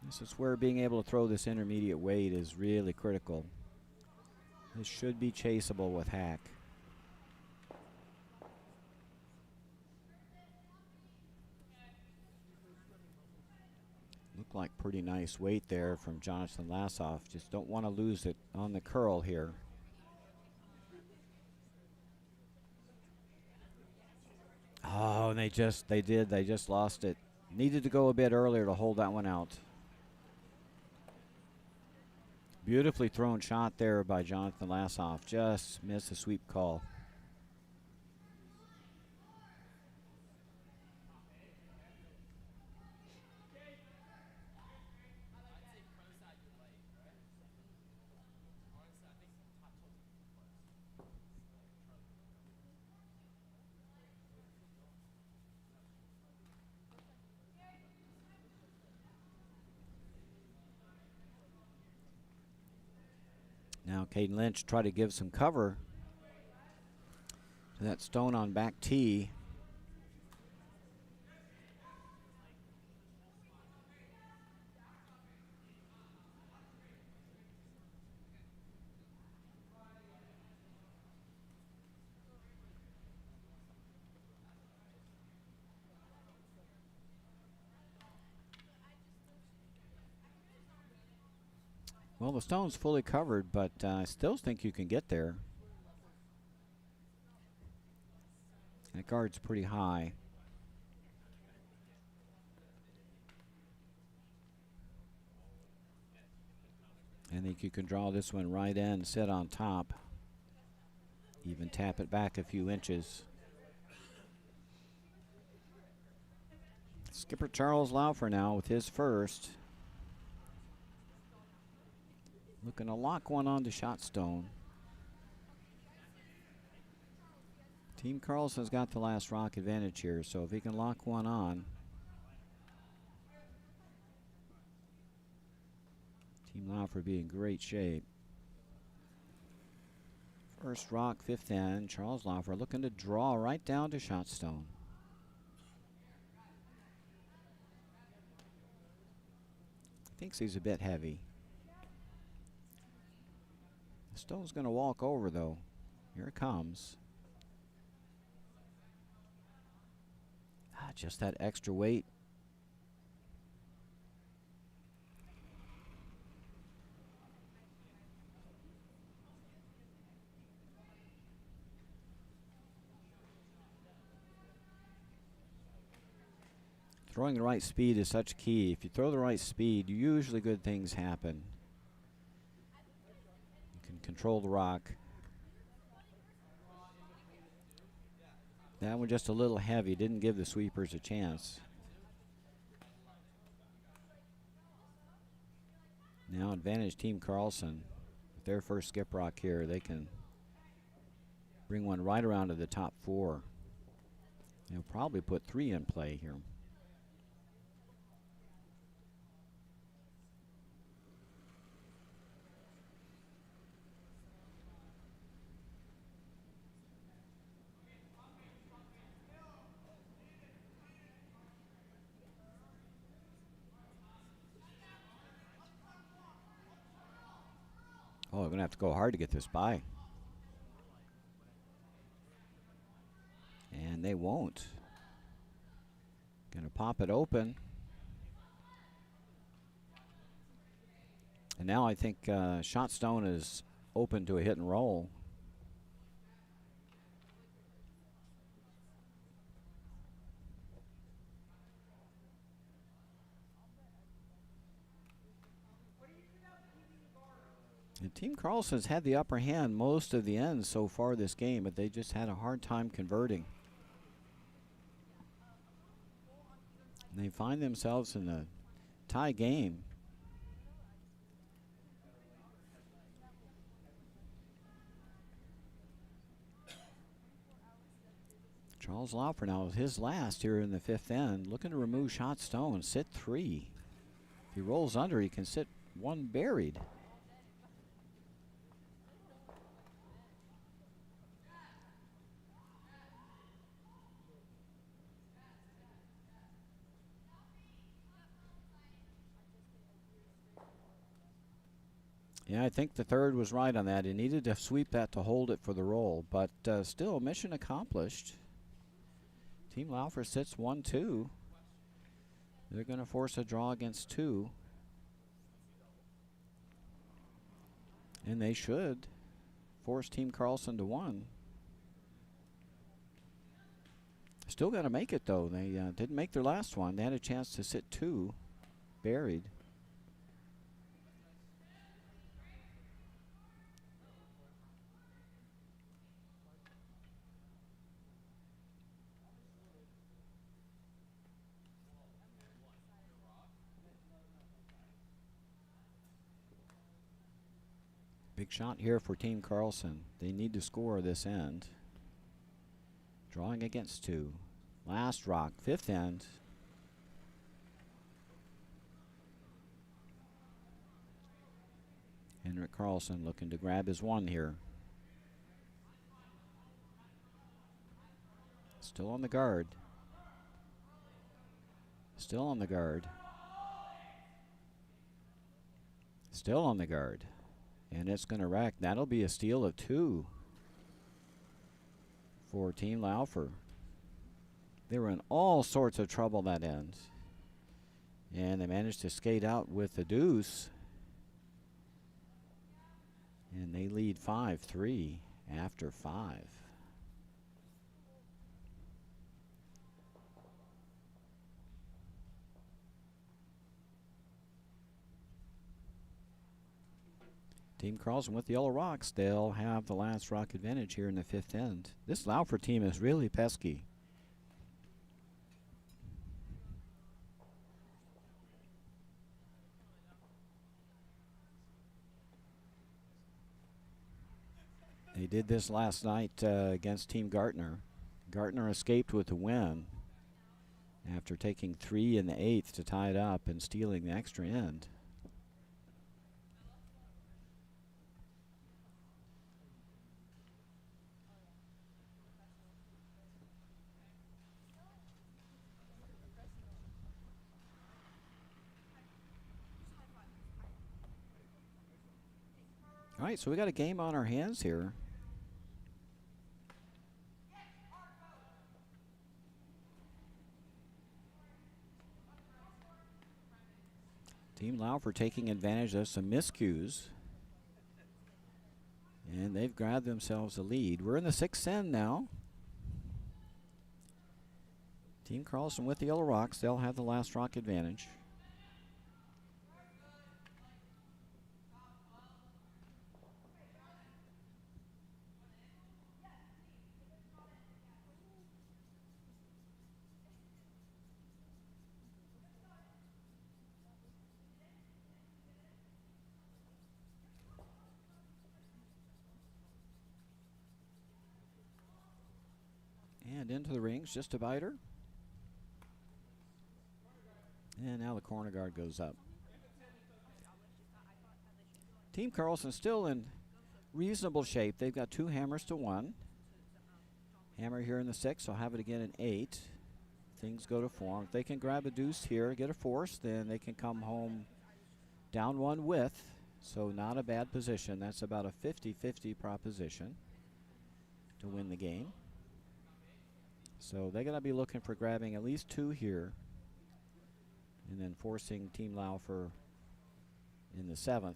This is where being able to throw this intermediate weight is really critical. This should be chaseable with hack. Looked like pretty nice weight there from Jonathan Lassoff. Just don't want to lose it on the curl here. Oh, and they just lost it. Needed to go a bit earlier to hold that one out. Beautifully thrown shot there by Jonathan Lassoff. Just missed a sweep call. Now Caden Lynch tried to give some cover to that stone on back tee. Well, the stone's fully covered, but I still think you can get there. That guard's pretty high. I think you can draw this one right in, sit on top, even tap it back a few inches. Skipper Charles Laufer now with his first. Looking to lock one onto shot stone. Team Carlson's got the last rock advantage here, so if he can lock one on. Team Laufer be in great shape. First rock, fifth end. Charles Laufer looking to draw right down to shot stone. Thinks he's a bit heavy. The stone's going to walk over, though. Here it comes. Just that extra weight. Throwing the right speed is such key. If you throw the right speed, usually good things happen. You can control the rock. That one just a little heavy, didn't give the sweepers a chance. Now advantage Team Carlson. With their first skip rock here, they can bring one right around to the top 4. They'll probably put 3 in play here. Oh, they're going to have to go hard to get this by. And they won't. Going to pop it open. And now I think Shot Stone is open to a hit and roll. And Team Carlson's had the upper hand most of the ends so far this game, but they just had a hard time converting. And they find themselves in a tie game. Charles Laufer now with his last here in the 5th end, looking to remove Shot Stone, sit 3. If he rolls under, he can sit 1 buried. Yeah, I think the 3rd was right on that. He needed to sweep that to hold it for the roll, but still, mission accomplished. Team Laufer sits 1-2. They're going to force a draw against 2. And they should force Team Carlson to 1. Still got to make it, though. They didn't make their last one. They had a chance to sit 2 buried. Big shot here for Team Carlson. They need to score this end. Drawing against 2. Last rock, 5th end. Henrik Carlson looking to grab his 1 here. Still on the guard. Still on the guard. Still on the guard. And it's going to rack. That'll be a steal of 2 for Team Laufer. They were in all sorts of trouble that end. And they managed to skate out with the deuce. And they lead 5-3 after 5. Team Carlson with the yellow rocks. They'll have the last rock advantage here in the 5th end. This Laufer team is really pesky. They did this last night against Team Gartner. Gartner escaped with the win after taking 3 in the 8th to tie it up and stealing the extra end. All right, so we got a game on our hands here. Team Laufer taking advantage of some miscues. And they've grabbed themselves a lead. We're in the 6th end now. Team Carlson with the yellow rocks. They'll have the last rock advantage. And into the rings, just a biter. And now the corner guard goes up. Team Carlson still in reasonable shape. They've got 2 hammers to 1. Hammer here in the 6, so have it again in 8. Things go to form. If they can grab a deuce here, get a force, then they can come home down 1 with. So not a bad position. That's about a 50-50 proposition to win the game. So they're going to be looking for grabbing at least 2 here and then forcing Team Laufer in the 7th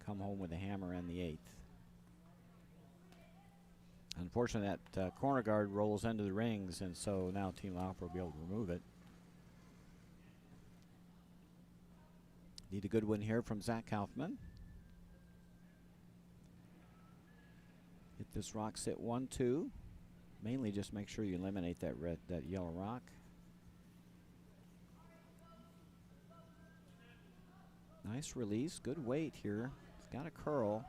come home with the hammer and the 8th. Unfortunately, that corner guard rolls into the rings, and so now Team Laufer will be able to remove it. Need a good win here from Zach Kaufman. Hit this rock, sit 1-2. Mainly just make sure you eliminate that yellow rock. Nice release, good weight here. It's got a curl.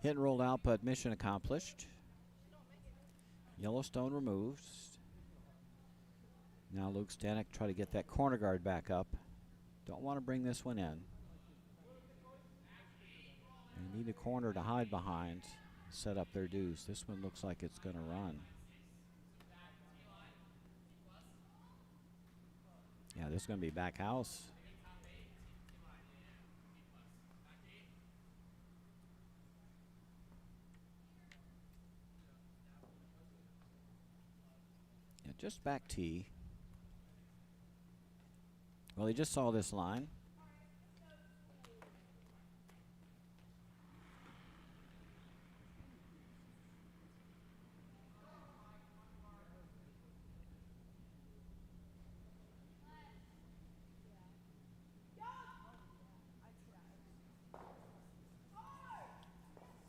Hit and rolled out, but mission accomplished. Yellowstone removed. Now Luke Stanek try to get that corner guard back up. Don't want to bring this one in. They need a corner to hide behind, set up their deuce. This one looks like it's going to run. Yeah, this is going to be back house. Yeah, just back tee. Well, he just saw this line.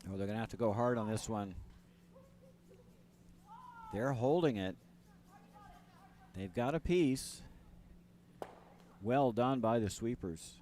Oh, they're going to have to go hard on this one. They're holding it. They've got a piece. Well done by the sweepers.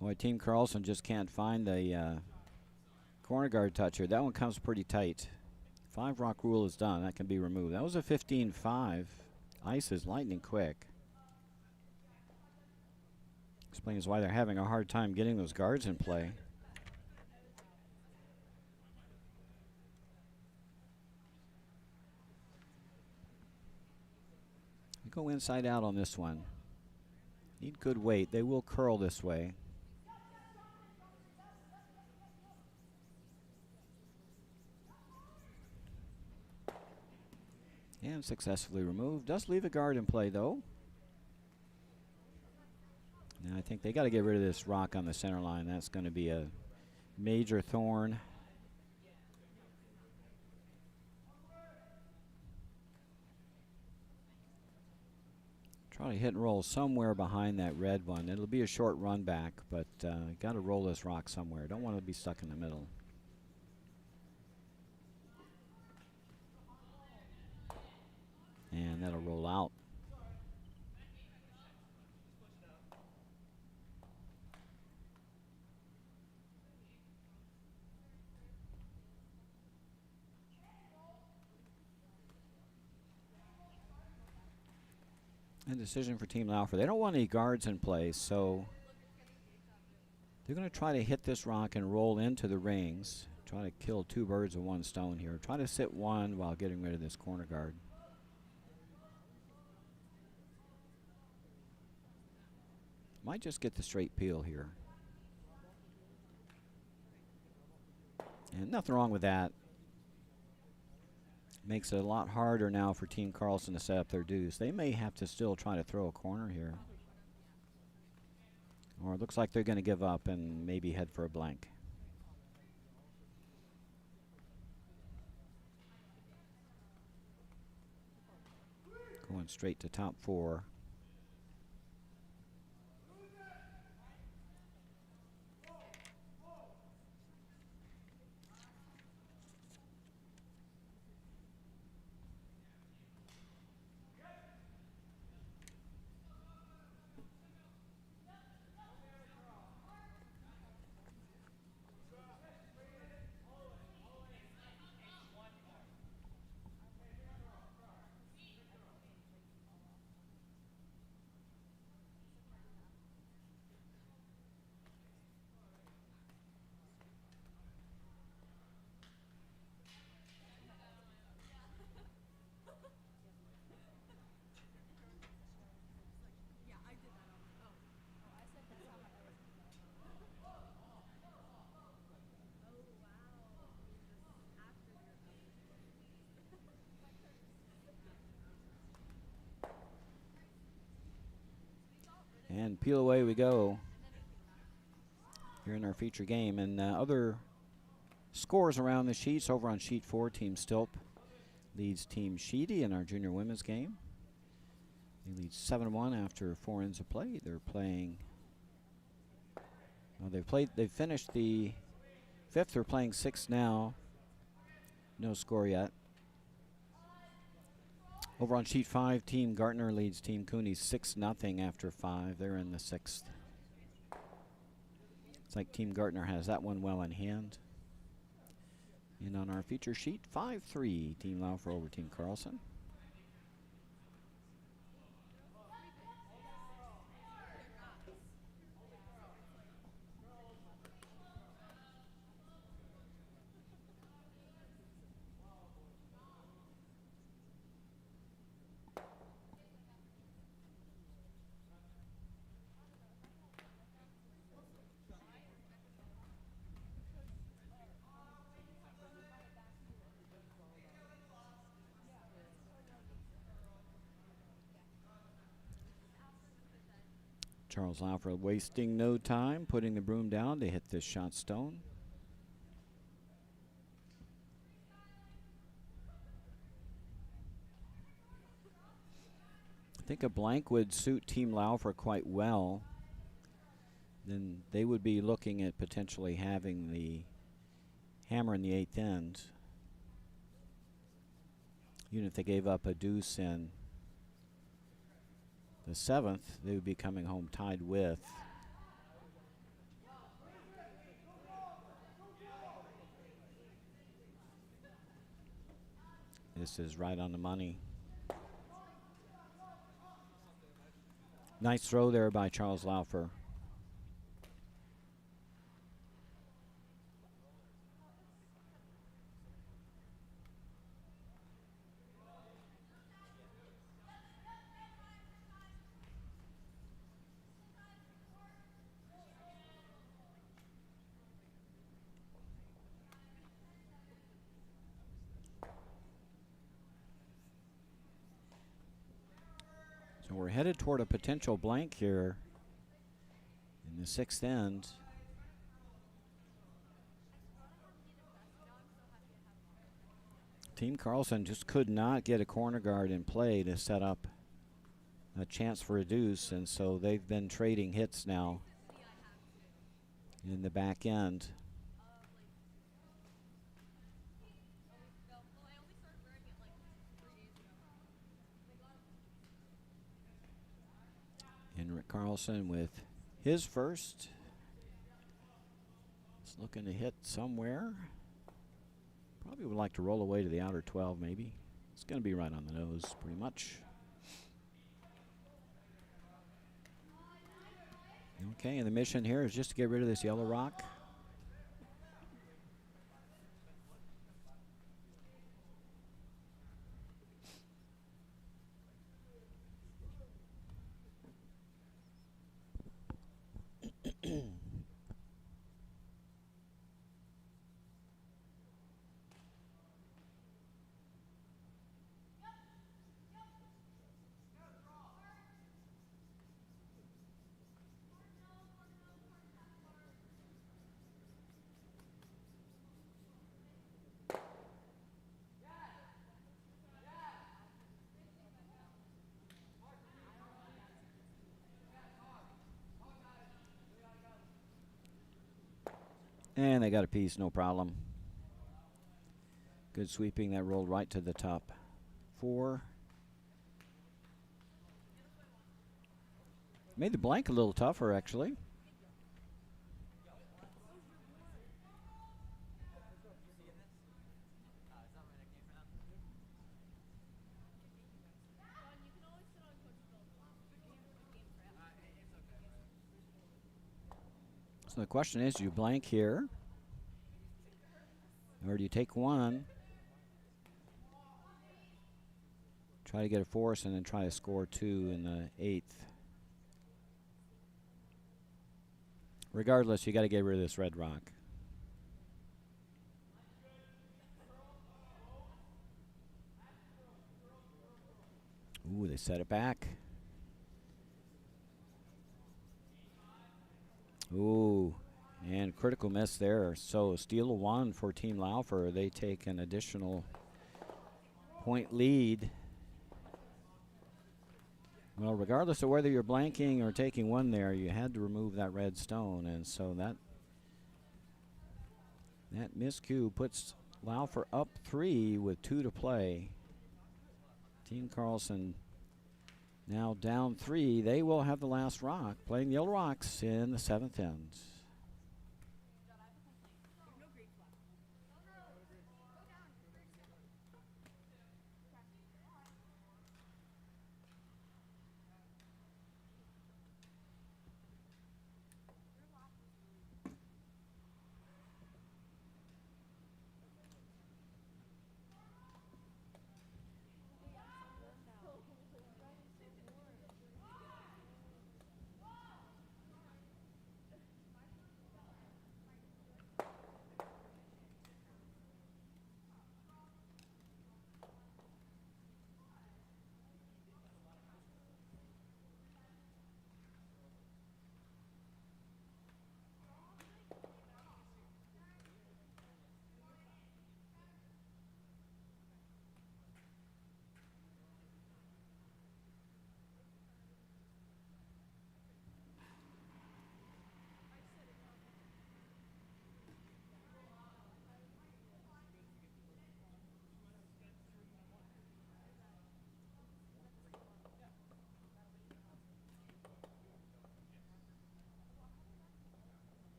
Boy, Team Carlson just can't find the corner guard toucher. That one comes pretty tight. 5 rock rule is done. That can be removed. That was a 15-5. Ice is lightning quick. Explains why they're having a hard time getting those guards in play. They go inside out on this one. Need good weight. They will curl this way. And successfully removed. Does leave a guard in play, though. Now I think they got to get rid of this rock on the center line. That's going to be a major thorn. Try to hit and roll somewhere behind that red one. It'll be a short run back, but got to roll this rock somewhere. Don't want to be stuck in the middle. And that'll roll out. And decision for Team Laufer. They don't want any guards in place, so they're going to try to hit this rock and roll into the rings. Try to kill 2 birds with 1 stone here. Try to sit 1 while getting rid of this corner guard. Might just get the straight peel here. And nothing wrong with that. Makes it a lot harder now for Team Carlson to set up their deuce. They may have to still try to throw a corner here. Or it looks like they're going to give up and maybe head for a blank. Going straight to top four. And peel away we go here in our feature game. And other scores around the sheets. Over on sheet 4, Team Stilp leads Team Sheedy in our junior women's game. They lead 7-1 after 4 ends of play. They're playing. Well, they've finished the 5th. They're playing 6 now. No score yet. Over on sheet 5, Team Gartner leads Team Cooney 6-0 after 5. They're in the 6th. It's like Team Gartner has that one well in hand. And on our feature sheet, 5-3, Team Laufer over Team Carlson. Charles Laufer wasting no time, putting the broom down to hit this shot stone. I think a blank would suit Team Laufer quite well. Then they would be looking at potentially having the hammer in the 8th end. Even if they gave up a deuce in the 7th, they would be coming home tied with. This is right on the money. Nice throw there by Charles Laufer. So we're headed toward a potential blank here in the 6th end. Team Carlson just could not get a corner guard in play to set up a chance for a deuce, and so they've been trading hits now in the back end. Henrik Carlson with his first. It's looking to hit somewhere. Probably would like to roll away to the outer 12 maybe. It's going to be right on the nose pretty much. Okay, and the mission here is just to get rid of this yellow rock. And they got a piece, no problem. Good sweeping, that rolled right to the top 4. Made the blank a little tougher, actually. So the question is, do you blank here? Or do you take 1? Try to get a force and then try to score 2 in the 8th. Regardless, you got to get rid of this red rock. Ooh, they set it back. Ooh, and critical miss there. So steal of 1 for Team Laufer. They take an additional point lead. Well, regardless of whether you're blanking or taking 1 there, you had to remove that red stone, and so that miscue puts Laufer up 3 with 2 to play. Team Carlson now down 3. They will have the last rock, playing the Yellow Rocks in the 7th end.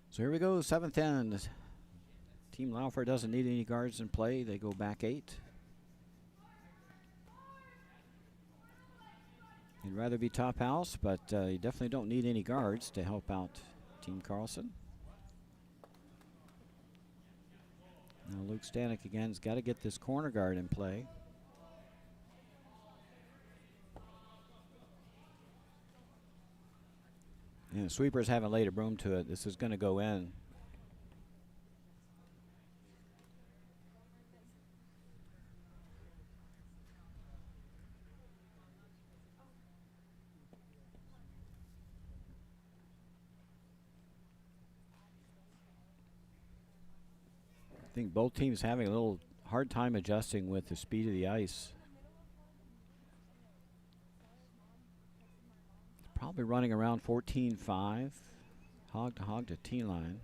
So here we go, 7th end. Team Laufer doesn't need any guards in play. They go back 8. You'd rather be top house, but you definitely don't need any guards to help out Team Carlson. Now Luke Stanek again has got to get this corner guard in play. And sweepers haven't laid a broom to it. This is going to go in. I think both teams having a little hard time adjusting with the speed of the ice. Probably running around 14-5, hog to T-line.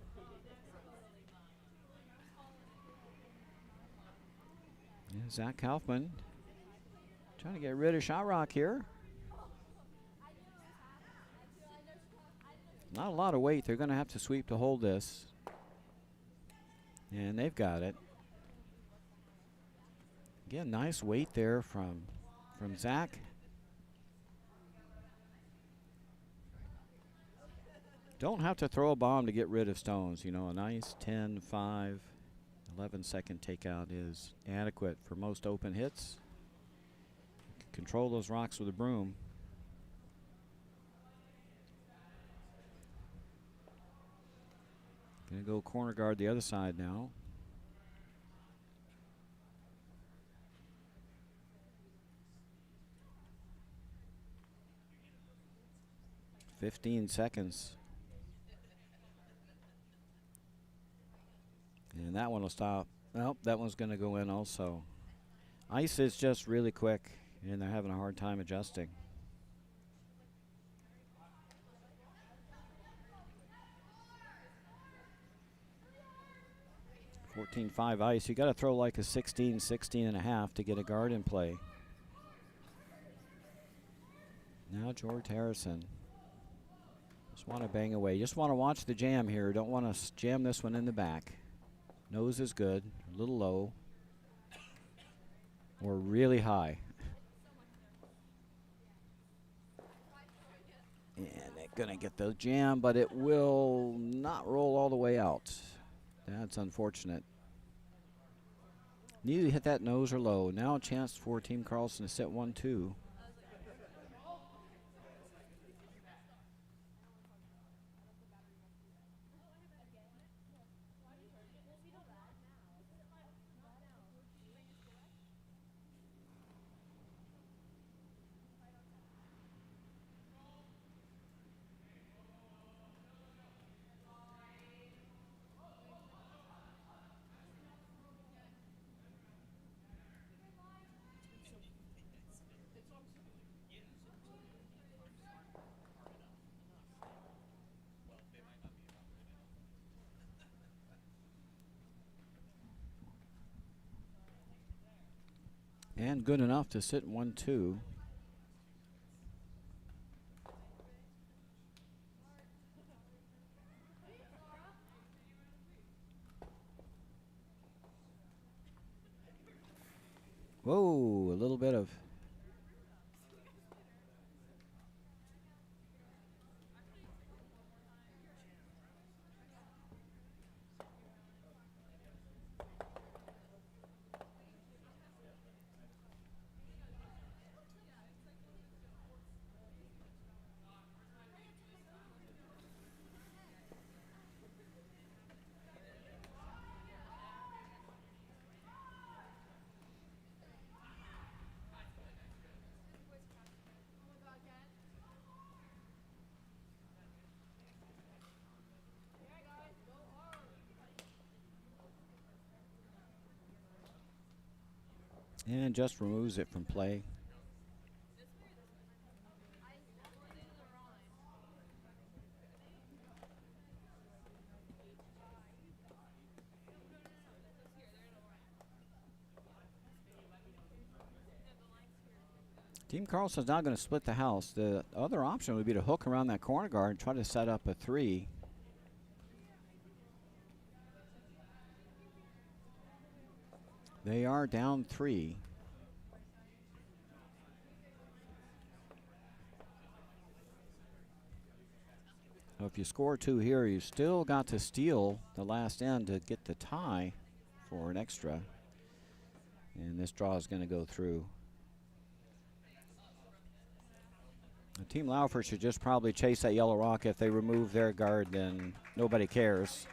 Yeah, Zach Kaufman trying to get rid of Shot Rock here. Not a lot of weight. They're going to have to sweep to hold this. And they've got it. Again, nice weight there from Zach. Don't have to throw a bomb to get rid of stones. You know, a nice 10, 5, 11-second takeout is adequate for most open hits. Control those rocks with a broom. Gonna go corner guard the other side now. $15. And that one will stop. Well, that one's going to go in also. Ice is just really quick, and they're having a hard time adjusting. 14-5 ice. You got to throw like a 16, 16 and a half to get a guard in play. Now George Harrison. Just want to bang away. Just want to watch the jam here. Don't want to jam this one in the back. Nose is good. A little low. Or really high. And they're going to get the jam, but it will not roll all the way out. That's unfortunate. Neither hit that nose or low. Now a chance for Team Carlson to set 1-2. And good enough to sit 1-2. Whoa, a little bit of and just removes it from play. Team Carlson's not going to split the house. The other option would be to hook around that corner guard and try to set up a 3. They are down 3. So if you score 2 here, you still got to steal the last end to get the tie for an extra. And this draw is going to go through. Team Laufer should just probably chase that yellow rock. If they remove their guard, then nobody cares.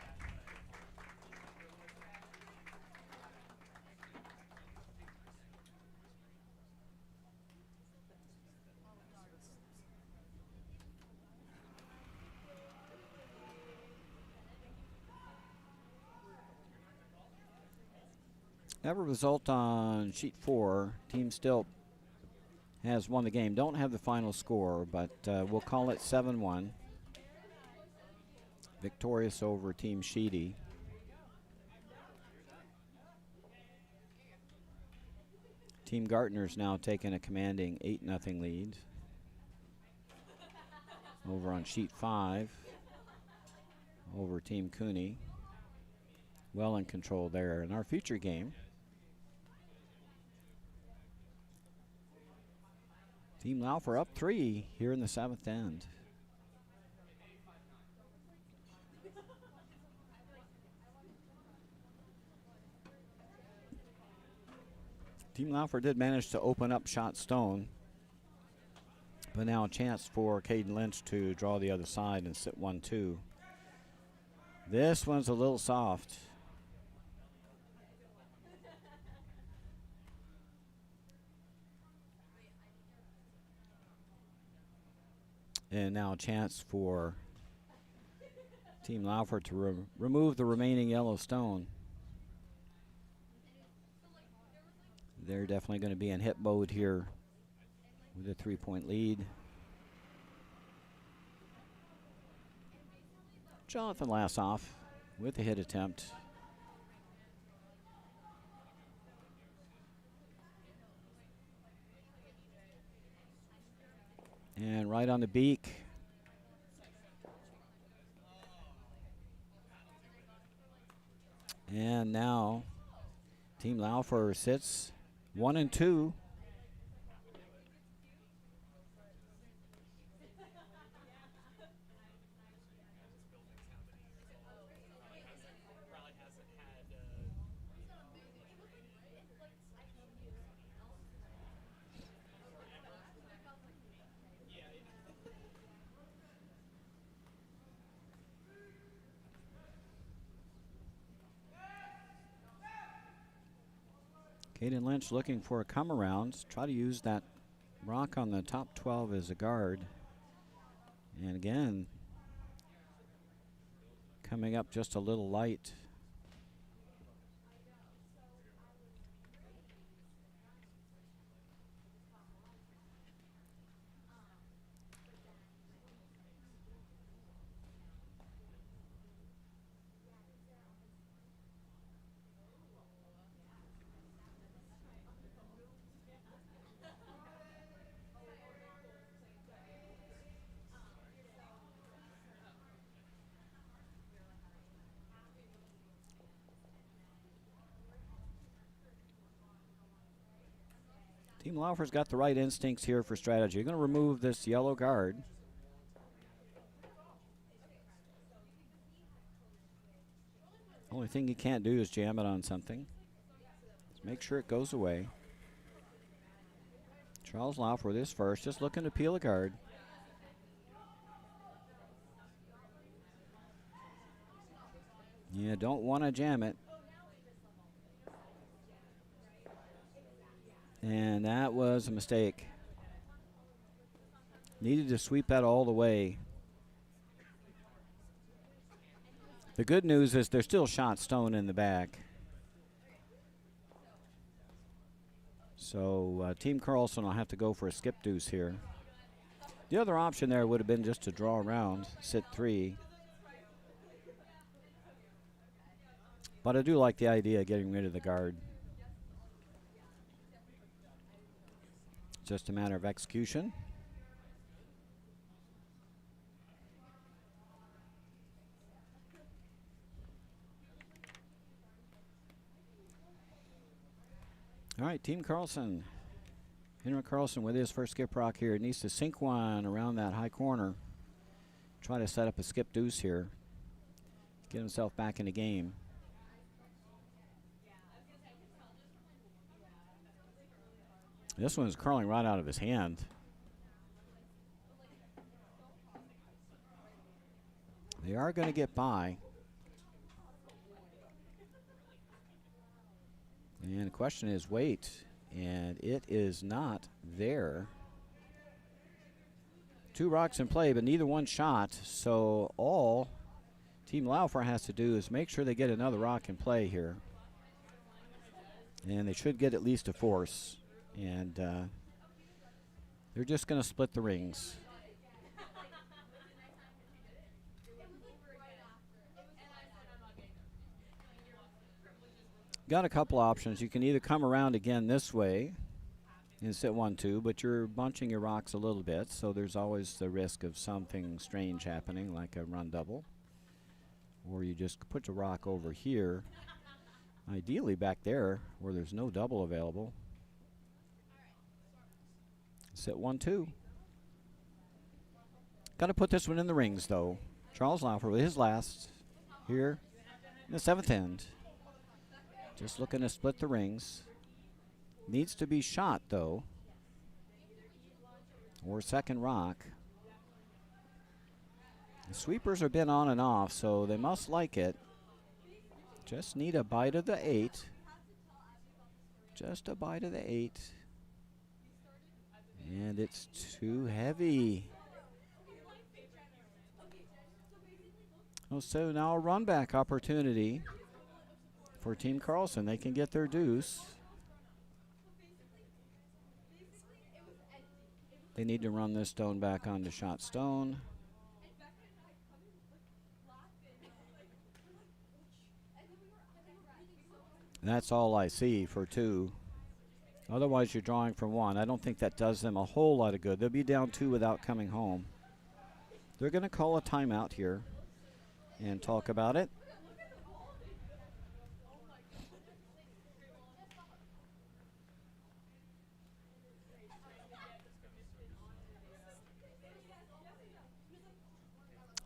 Never result on sheet 4. Team Stilt has won the game. Don't have the final score, but we'll call it 7-1. Victorious over Team Sheedy. Team Gartner's now taking a commanding 8-0 lead over on sheet 5 over Team Cooney. Well in control there. In our future game, Team Laufer up 3 here in the 7th end. Team Laufer did manage to open up shot stone, but now a chance for Caden Lynch to draw the other side and sit 1-2. This one's a little soft. And now a chance for Team Laufer to remove the remaining yellow stone. they're definitely going to be in hit mode here with a 3-point lead. Jonathan Lassoff with a hit attempt. And right on the beak. And now Team Laufer sits 1-2. Caden Lynch looking for a come around. Try to use that rock on the top 12 as a guard. And again, coming up just a little light. Team Laufer's got the right instincts here for strategy. You're going to remove this yellow guard. Only thing you can't do is jam it on something. Just make sure it goes away. Charles Laufer with his first, just looking to peel a guard. You don't want to jam it. And that was a mistake. Needed to sweep that all the way. The good news is there's still shot stone in the back. So Team Carlson will have to go for a skip deuce here. The other option there would have been just to draw around, sit 3. But I do like the idea of getting rid of the guard. Just a matter of execution. All right, Team Carlson. Henrik Carlson with his first skip rock here. Needs to sink one around that high corner. Try to set up a skip deuce here. Get himself back in the game. This one's curling right out of his hand. They are going to get by. And the question is weight, and it is not there. 2 rocks in play, but neither one shot. So all Team Laufer has to do is make sure they get another rock in play here. And they should get at least a force. And they're just going to split the rings. Got a couple options. You can either come around again this way and sit 1-2, but you're bunching your rocks a little bit, so there's always the risk of something strange happening, like a run double. Or you just put your rock over here, ideally back there where there's no double available. Sit 1-2. Got to put this one in the rings, though. Charles Laufer with his last here in the 7th end. Just looking to split the rings. Needs to be shot, though. Or second rock. The sweepers have been on and off, so they must like it. Just need a bite of the 8. Just a bite of the 8. And it's too heavy. Oh, so now a run back opportunity for Team Carlson. They can get their deuce. They need to run this stone back onto shot stone. That's all I see for 2. Otherwise, you're drawing for 1. I don't think that does them a whole lot of good. They'll be down 2 without coming home. They're going to call a timeout here and talk about it.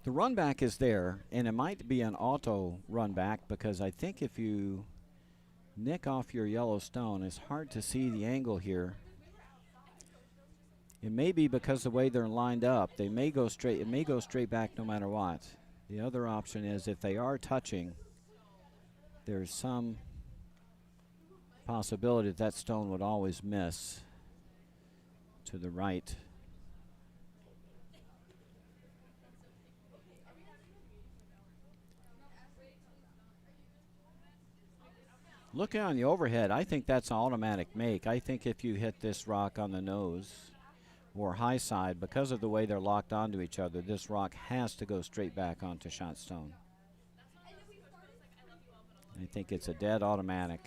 The run back is there, and it might be an auto run back because I think if you nick off your yellow stone, it's hard to see the angle here. It may be because the way they're lined up. They may go straight. It may go straight back no matter what. The other option is if they are touching, there's some possibility that stone would always miss to the right. Looking on the overhead, I think that's an automatic make. I think if you hit this rock on the nose or high side, because of the way they're locked onto each other, this rock has to go straight back onto shot stone. I think it's a dead automatic.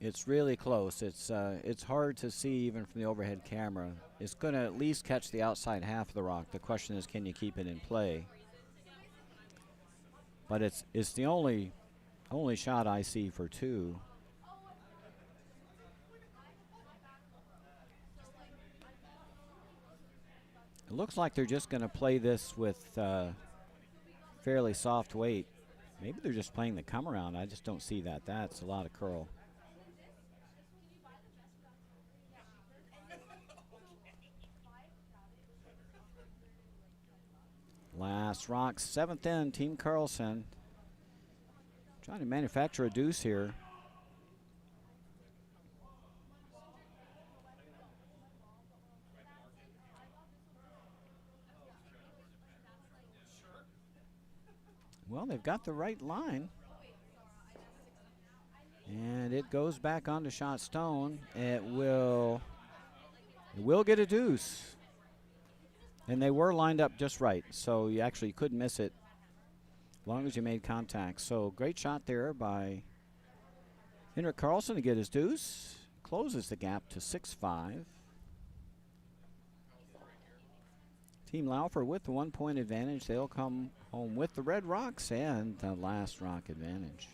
It's really close. It's hard to see even from the overhead camera. It's going to at least catch the outside half of the rock. The question is, can you keep it in play? But it's the only shot I see for 2. It looks like they're just going to play this with fairly soft weight. Maybe they're just playing the come around. I just don't see that. That's a lot of curl. Last rock, 7th in, Team Carlson. Trying to manufacture a deuce here. Well, they've got the right line. And it goes back onto shot stone. It will get a deuce. And they were lined up just right, so you actually couldn't miss it as long as you made contact. So great shot there by Henrik Carlson to get his deuce. Closes the gap to 6-5. Team Laufer with the 1-point advantage. They'll come home with the red rocks and the last rock advantage.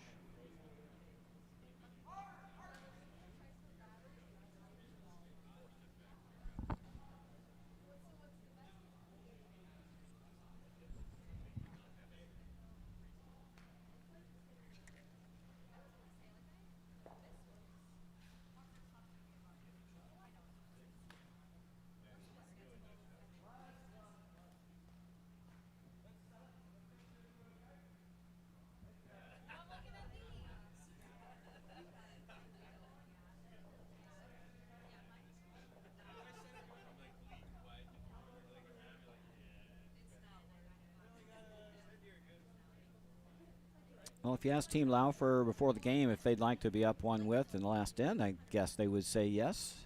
Well, if you ask Team Laufer before the game if they'd like to be up 1 with in the last end, I guess they would say yes.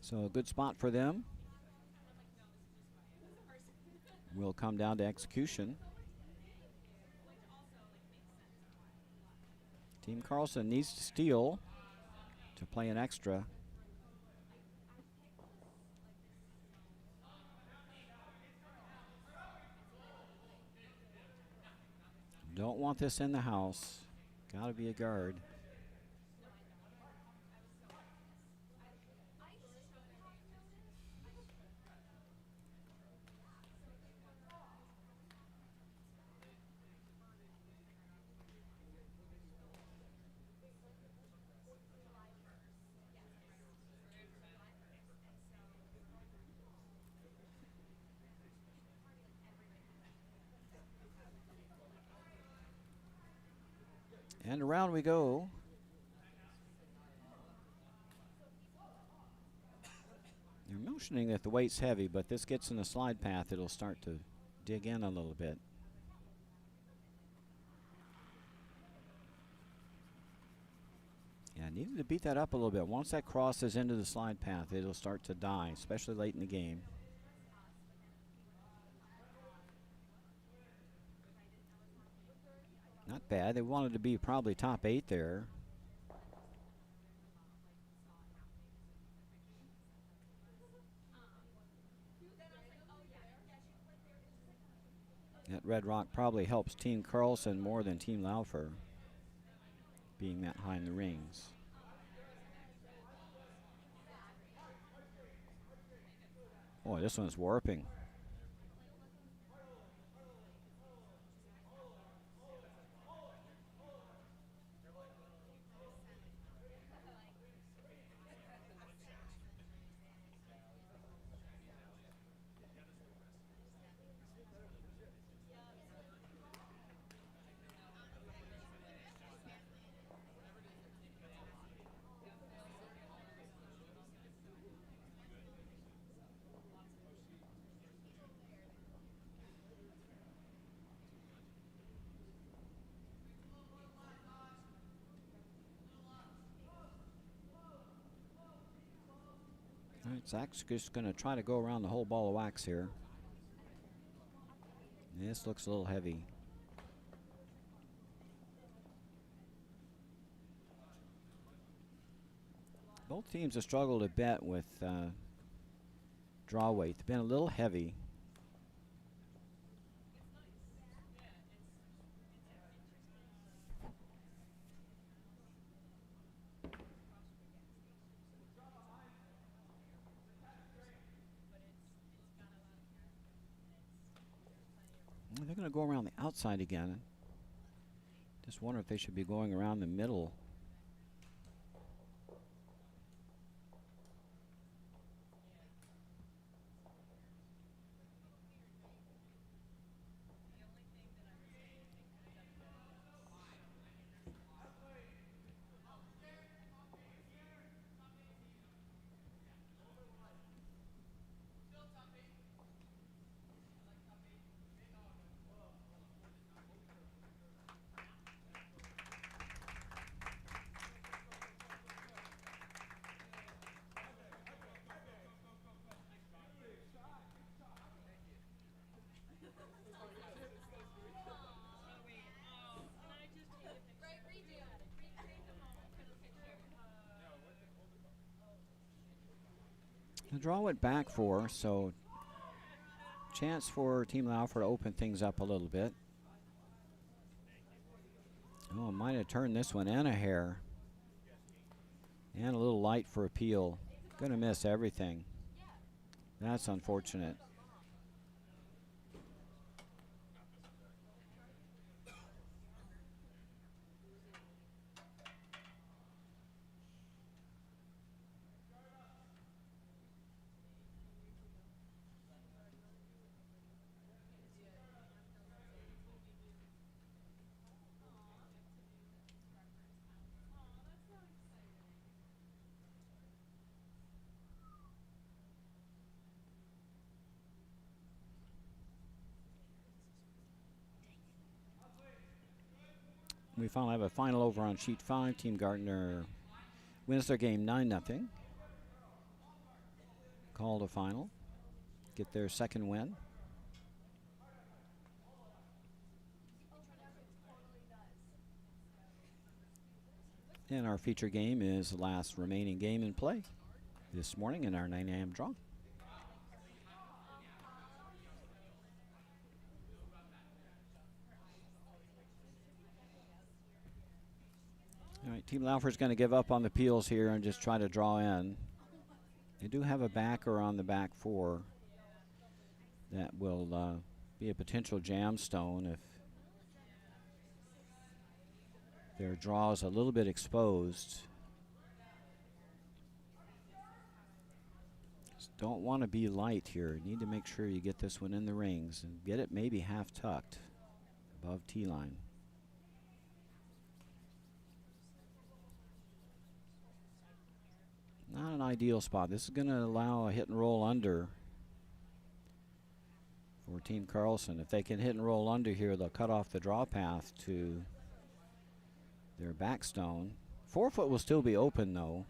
So a good spot for them. Will come down to execution. Team Carlson needs to steal to play an extra. Don't want this in the house. Got to be a guard. And around we go. notioning that the weight's heavy, but this gets in the slide path, it'll start to dig in a little bit. Yeah, needed to beat that up a little bit. Once that crosses into the slide path, it'll start to die, especially late in the game. Not bad. They wanted to be probably top 8 there. That red rock probably helps Team Carlson more than Team Laufer, being that high in the rings. Boy, this one's warping. All right, Zach's just going to try to go around the whole ball of wax here. This looks a little heavy. Both teams have struggled a bit with draw weight. They've been a little heavy. They're going to go around the outside again. Just wonder if they should be going around the middle. The draw went back 4, so chance for Team Laufer to open things up a little bit. Oh, might have turned this one in a hair. And a little light for appeal. Gonna miss everything. That's unfortunate. We finally have a final over on sheet 5. Team Gardner wins their game 9-0. Called a final. Get their second win. And our feature game is the last remaining game in play this morning in our 9 a.m. draw. All right, Team Laufer's going to give up on the peels here and just try to draw in. They do have a backer on the back 4 that will be a potential jam stone if their draw is a little bit exposed. Just don't want to be light here. You need to make sure you get this one in the rings and get it maybe half tucked above T-line. Not an ideal spot. This is going to allow a hit and roll under for Team Carlson. If they can hit and roll under here, they'll cut off the draw path to their backstone. 4-foot will still be open, though.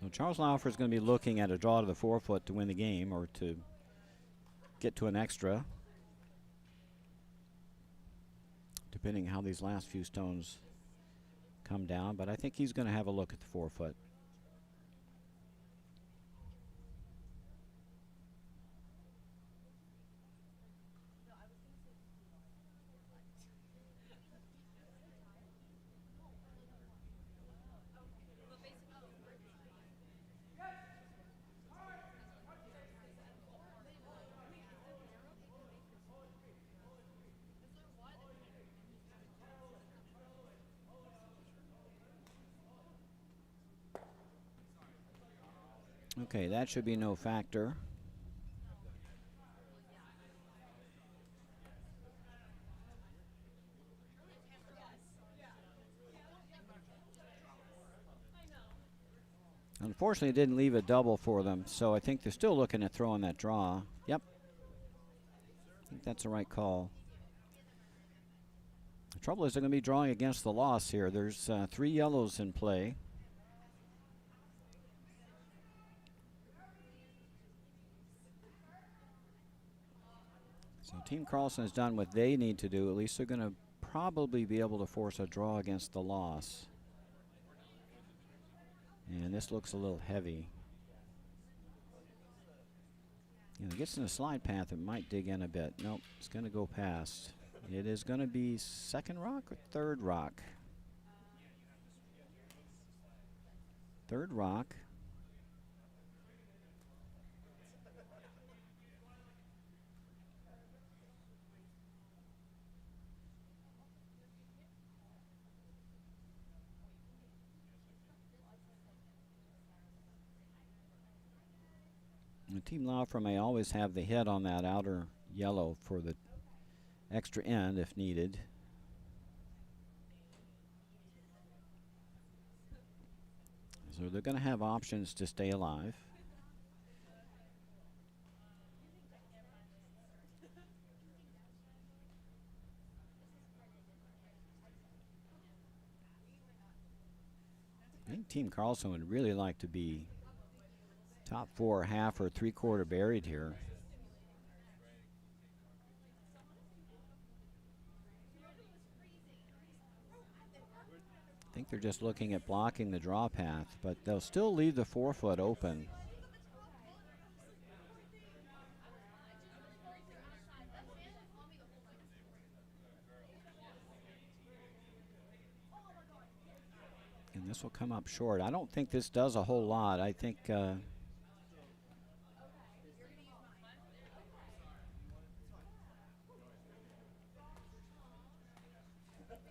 So Charles Laufer is going to be looking at a draw to the 4-foot to win the game or to get to an extra, depending how these last few stones come down. But I think he's going to have a look at the 4-foot. Okay, that should be no factor. Unfortunately, it didn't leave a double for them, so I think they're still looking at throwing that draw. Yep. I think that's the right call. The trouble is they're going to be drawing against the loss here. There's 3 yellows in play. So Team Carlson has done what they need to do. At least they're going to probably be able to force a draw against the loss. And this looks a little heavy. It gets in a slide path, it might dig in a bit. Nope, it's going to go past. It is going to be second rock or third rock? Third rock. And Team Laufer may always have the hit on that outer yellow for the extra end if needed. So they're going to have options to stay alive. I think Team Carlson would really like to be top 4, half, or 3/4 buried here. I think they're just looking at blocking the draw path, but they'll still leave the 4-foot open. And this will come up short. I don't think this does a whole lot. I think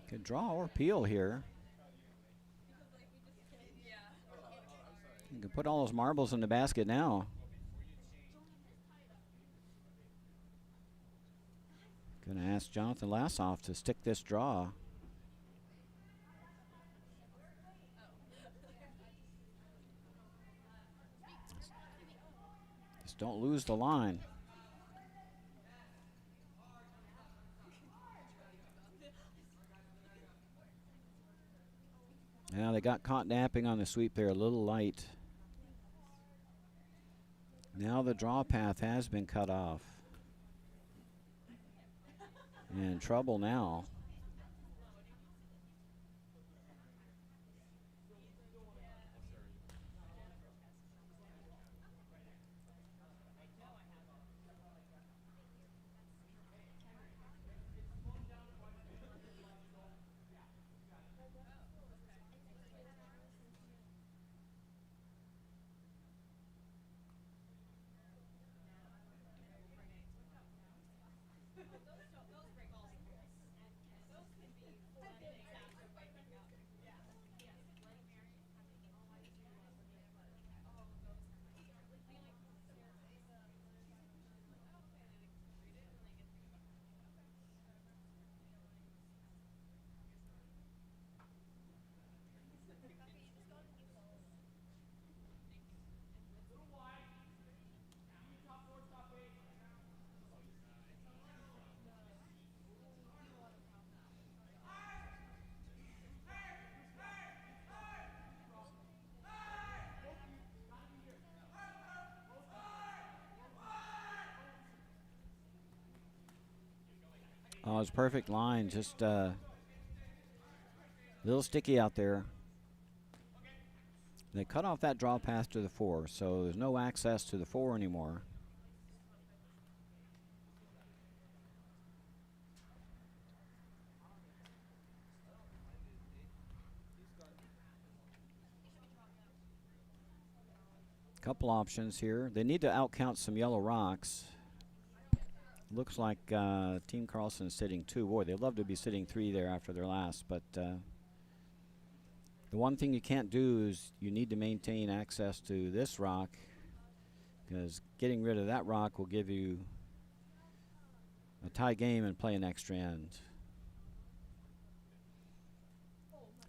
could draw or peel here. You can put all those marbles in the basket now. Going to ask Jonathan Lassoff to stick this draw. Just don't lose the line. Now they got caught napping on the sweep there, a little light. Now the draw path has been cut off. In trouble now. Oh, it's perfect line. Just a little sticky out there. They cut off that draw path to the 4, so there's no access to the 4 anymore. Couple options here. They need to outcount some yellow rocks. Looks like Team Carlson is sitting 2. Boy, they'd love to be sitting 3 there after their last, but the one thing you can't do is you need to maintain access to this rock, because getting rid of that rock will give you a tie game and play an extra end.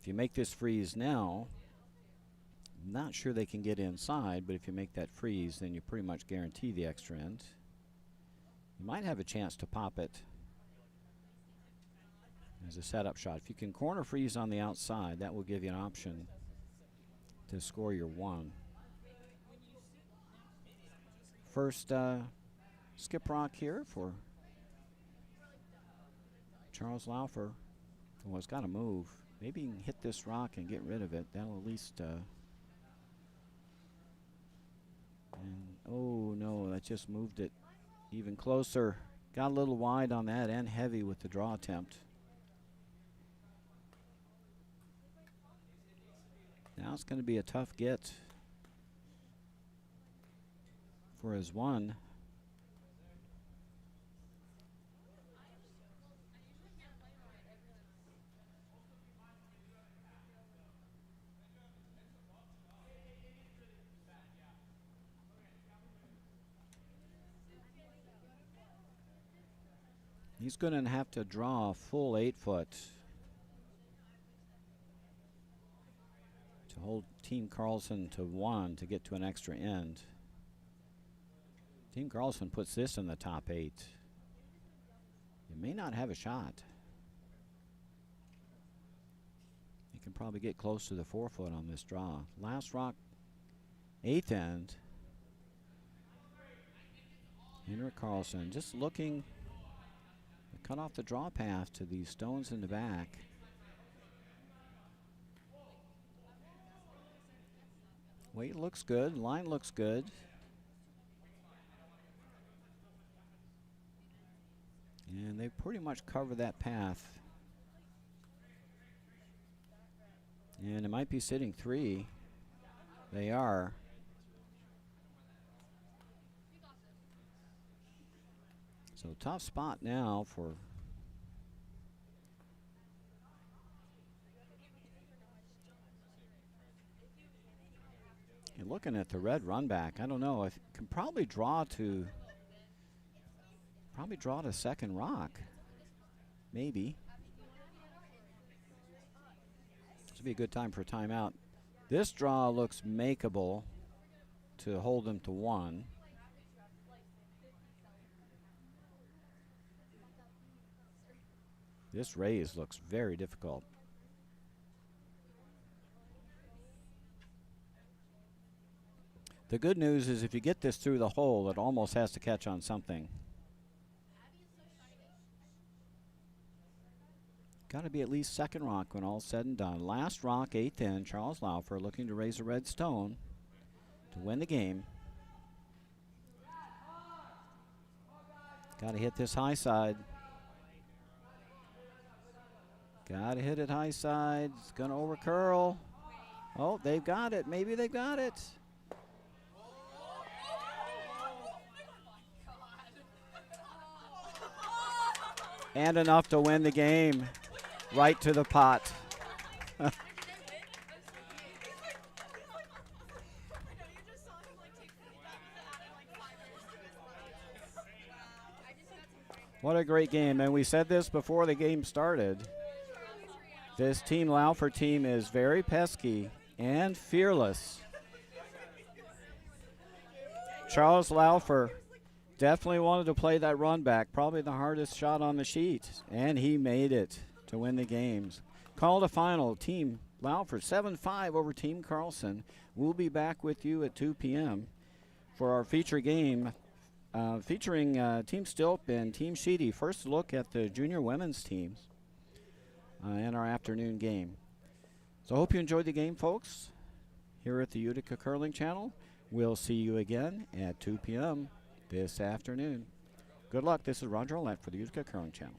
If you make this freeze now, I'm not sure they can get inside, but if you make that freeze, then you pretty much guarantee the extra end. You might have a chance to pop it as a setup shot. If you can corner freeze on the outside, that will give you an option to score your 1. First skip rock here for Charles Laufer. Well, it's got to move. Maybe you can hit this rock and get rid of it. That'll at least... and oh no, that just moved it even closer. Got a little wide on that and heavy with the draw attempt. Now it's going to be a tough get for his 1. He's going to have to draw a full 8-foot to hold Team Carlson to 1 to get to an extra end. Team Carlson puts this in the top 8. You may not have a shot. You can probably get close to the 4-foot on this draw. Last rock, 8th end. Henrik Carlson just looking to cut off the draw path to these stones in the back. Weight looks good, line looks good. And they pretty much cover that path. And it might be sitting 3. They are. So tough spot now for you're looking at the red run back. I don't know. I can probably draw to second rock. Maybe. This would be a good time for a timeout. This draw looks makeable to hold them to 1. This raise looks very difficult. The good news is if you get this through the hole, it almost has to catch on something. Got to be at least second rock when all's said and done. Last rock, 8th end, Charles Laufer looking to raise a red stone to win the game. Got to hit this high side. Got to hit it high side. It's going to over curl. Oh, they've got it. Maybe they've got it. And enough to win the game. Right to the pot. What a great game. And we said this before the game started. This Team Laufer team is very pesky and fearless. Charles Laufer definitely wanted to play that run back, probably the hardest shot on the sheet, and he made it to win the games. Call to final, Team Laufer 7-5 over Team Carlson. We'll be back with you at 2 p.m. for our feature game, featuring Team Stilp and Team Sheedy. First look at the junior women's teams in our afternoon game. So I hope you enjoyed the game, folks, here at the Utica Curling Channel. We'll see you again at 2 p.m. this afternoon. Good luck. This is Roger Olette for the Utica Curling Channel.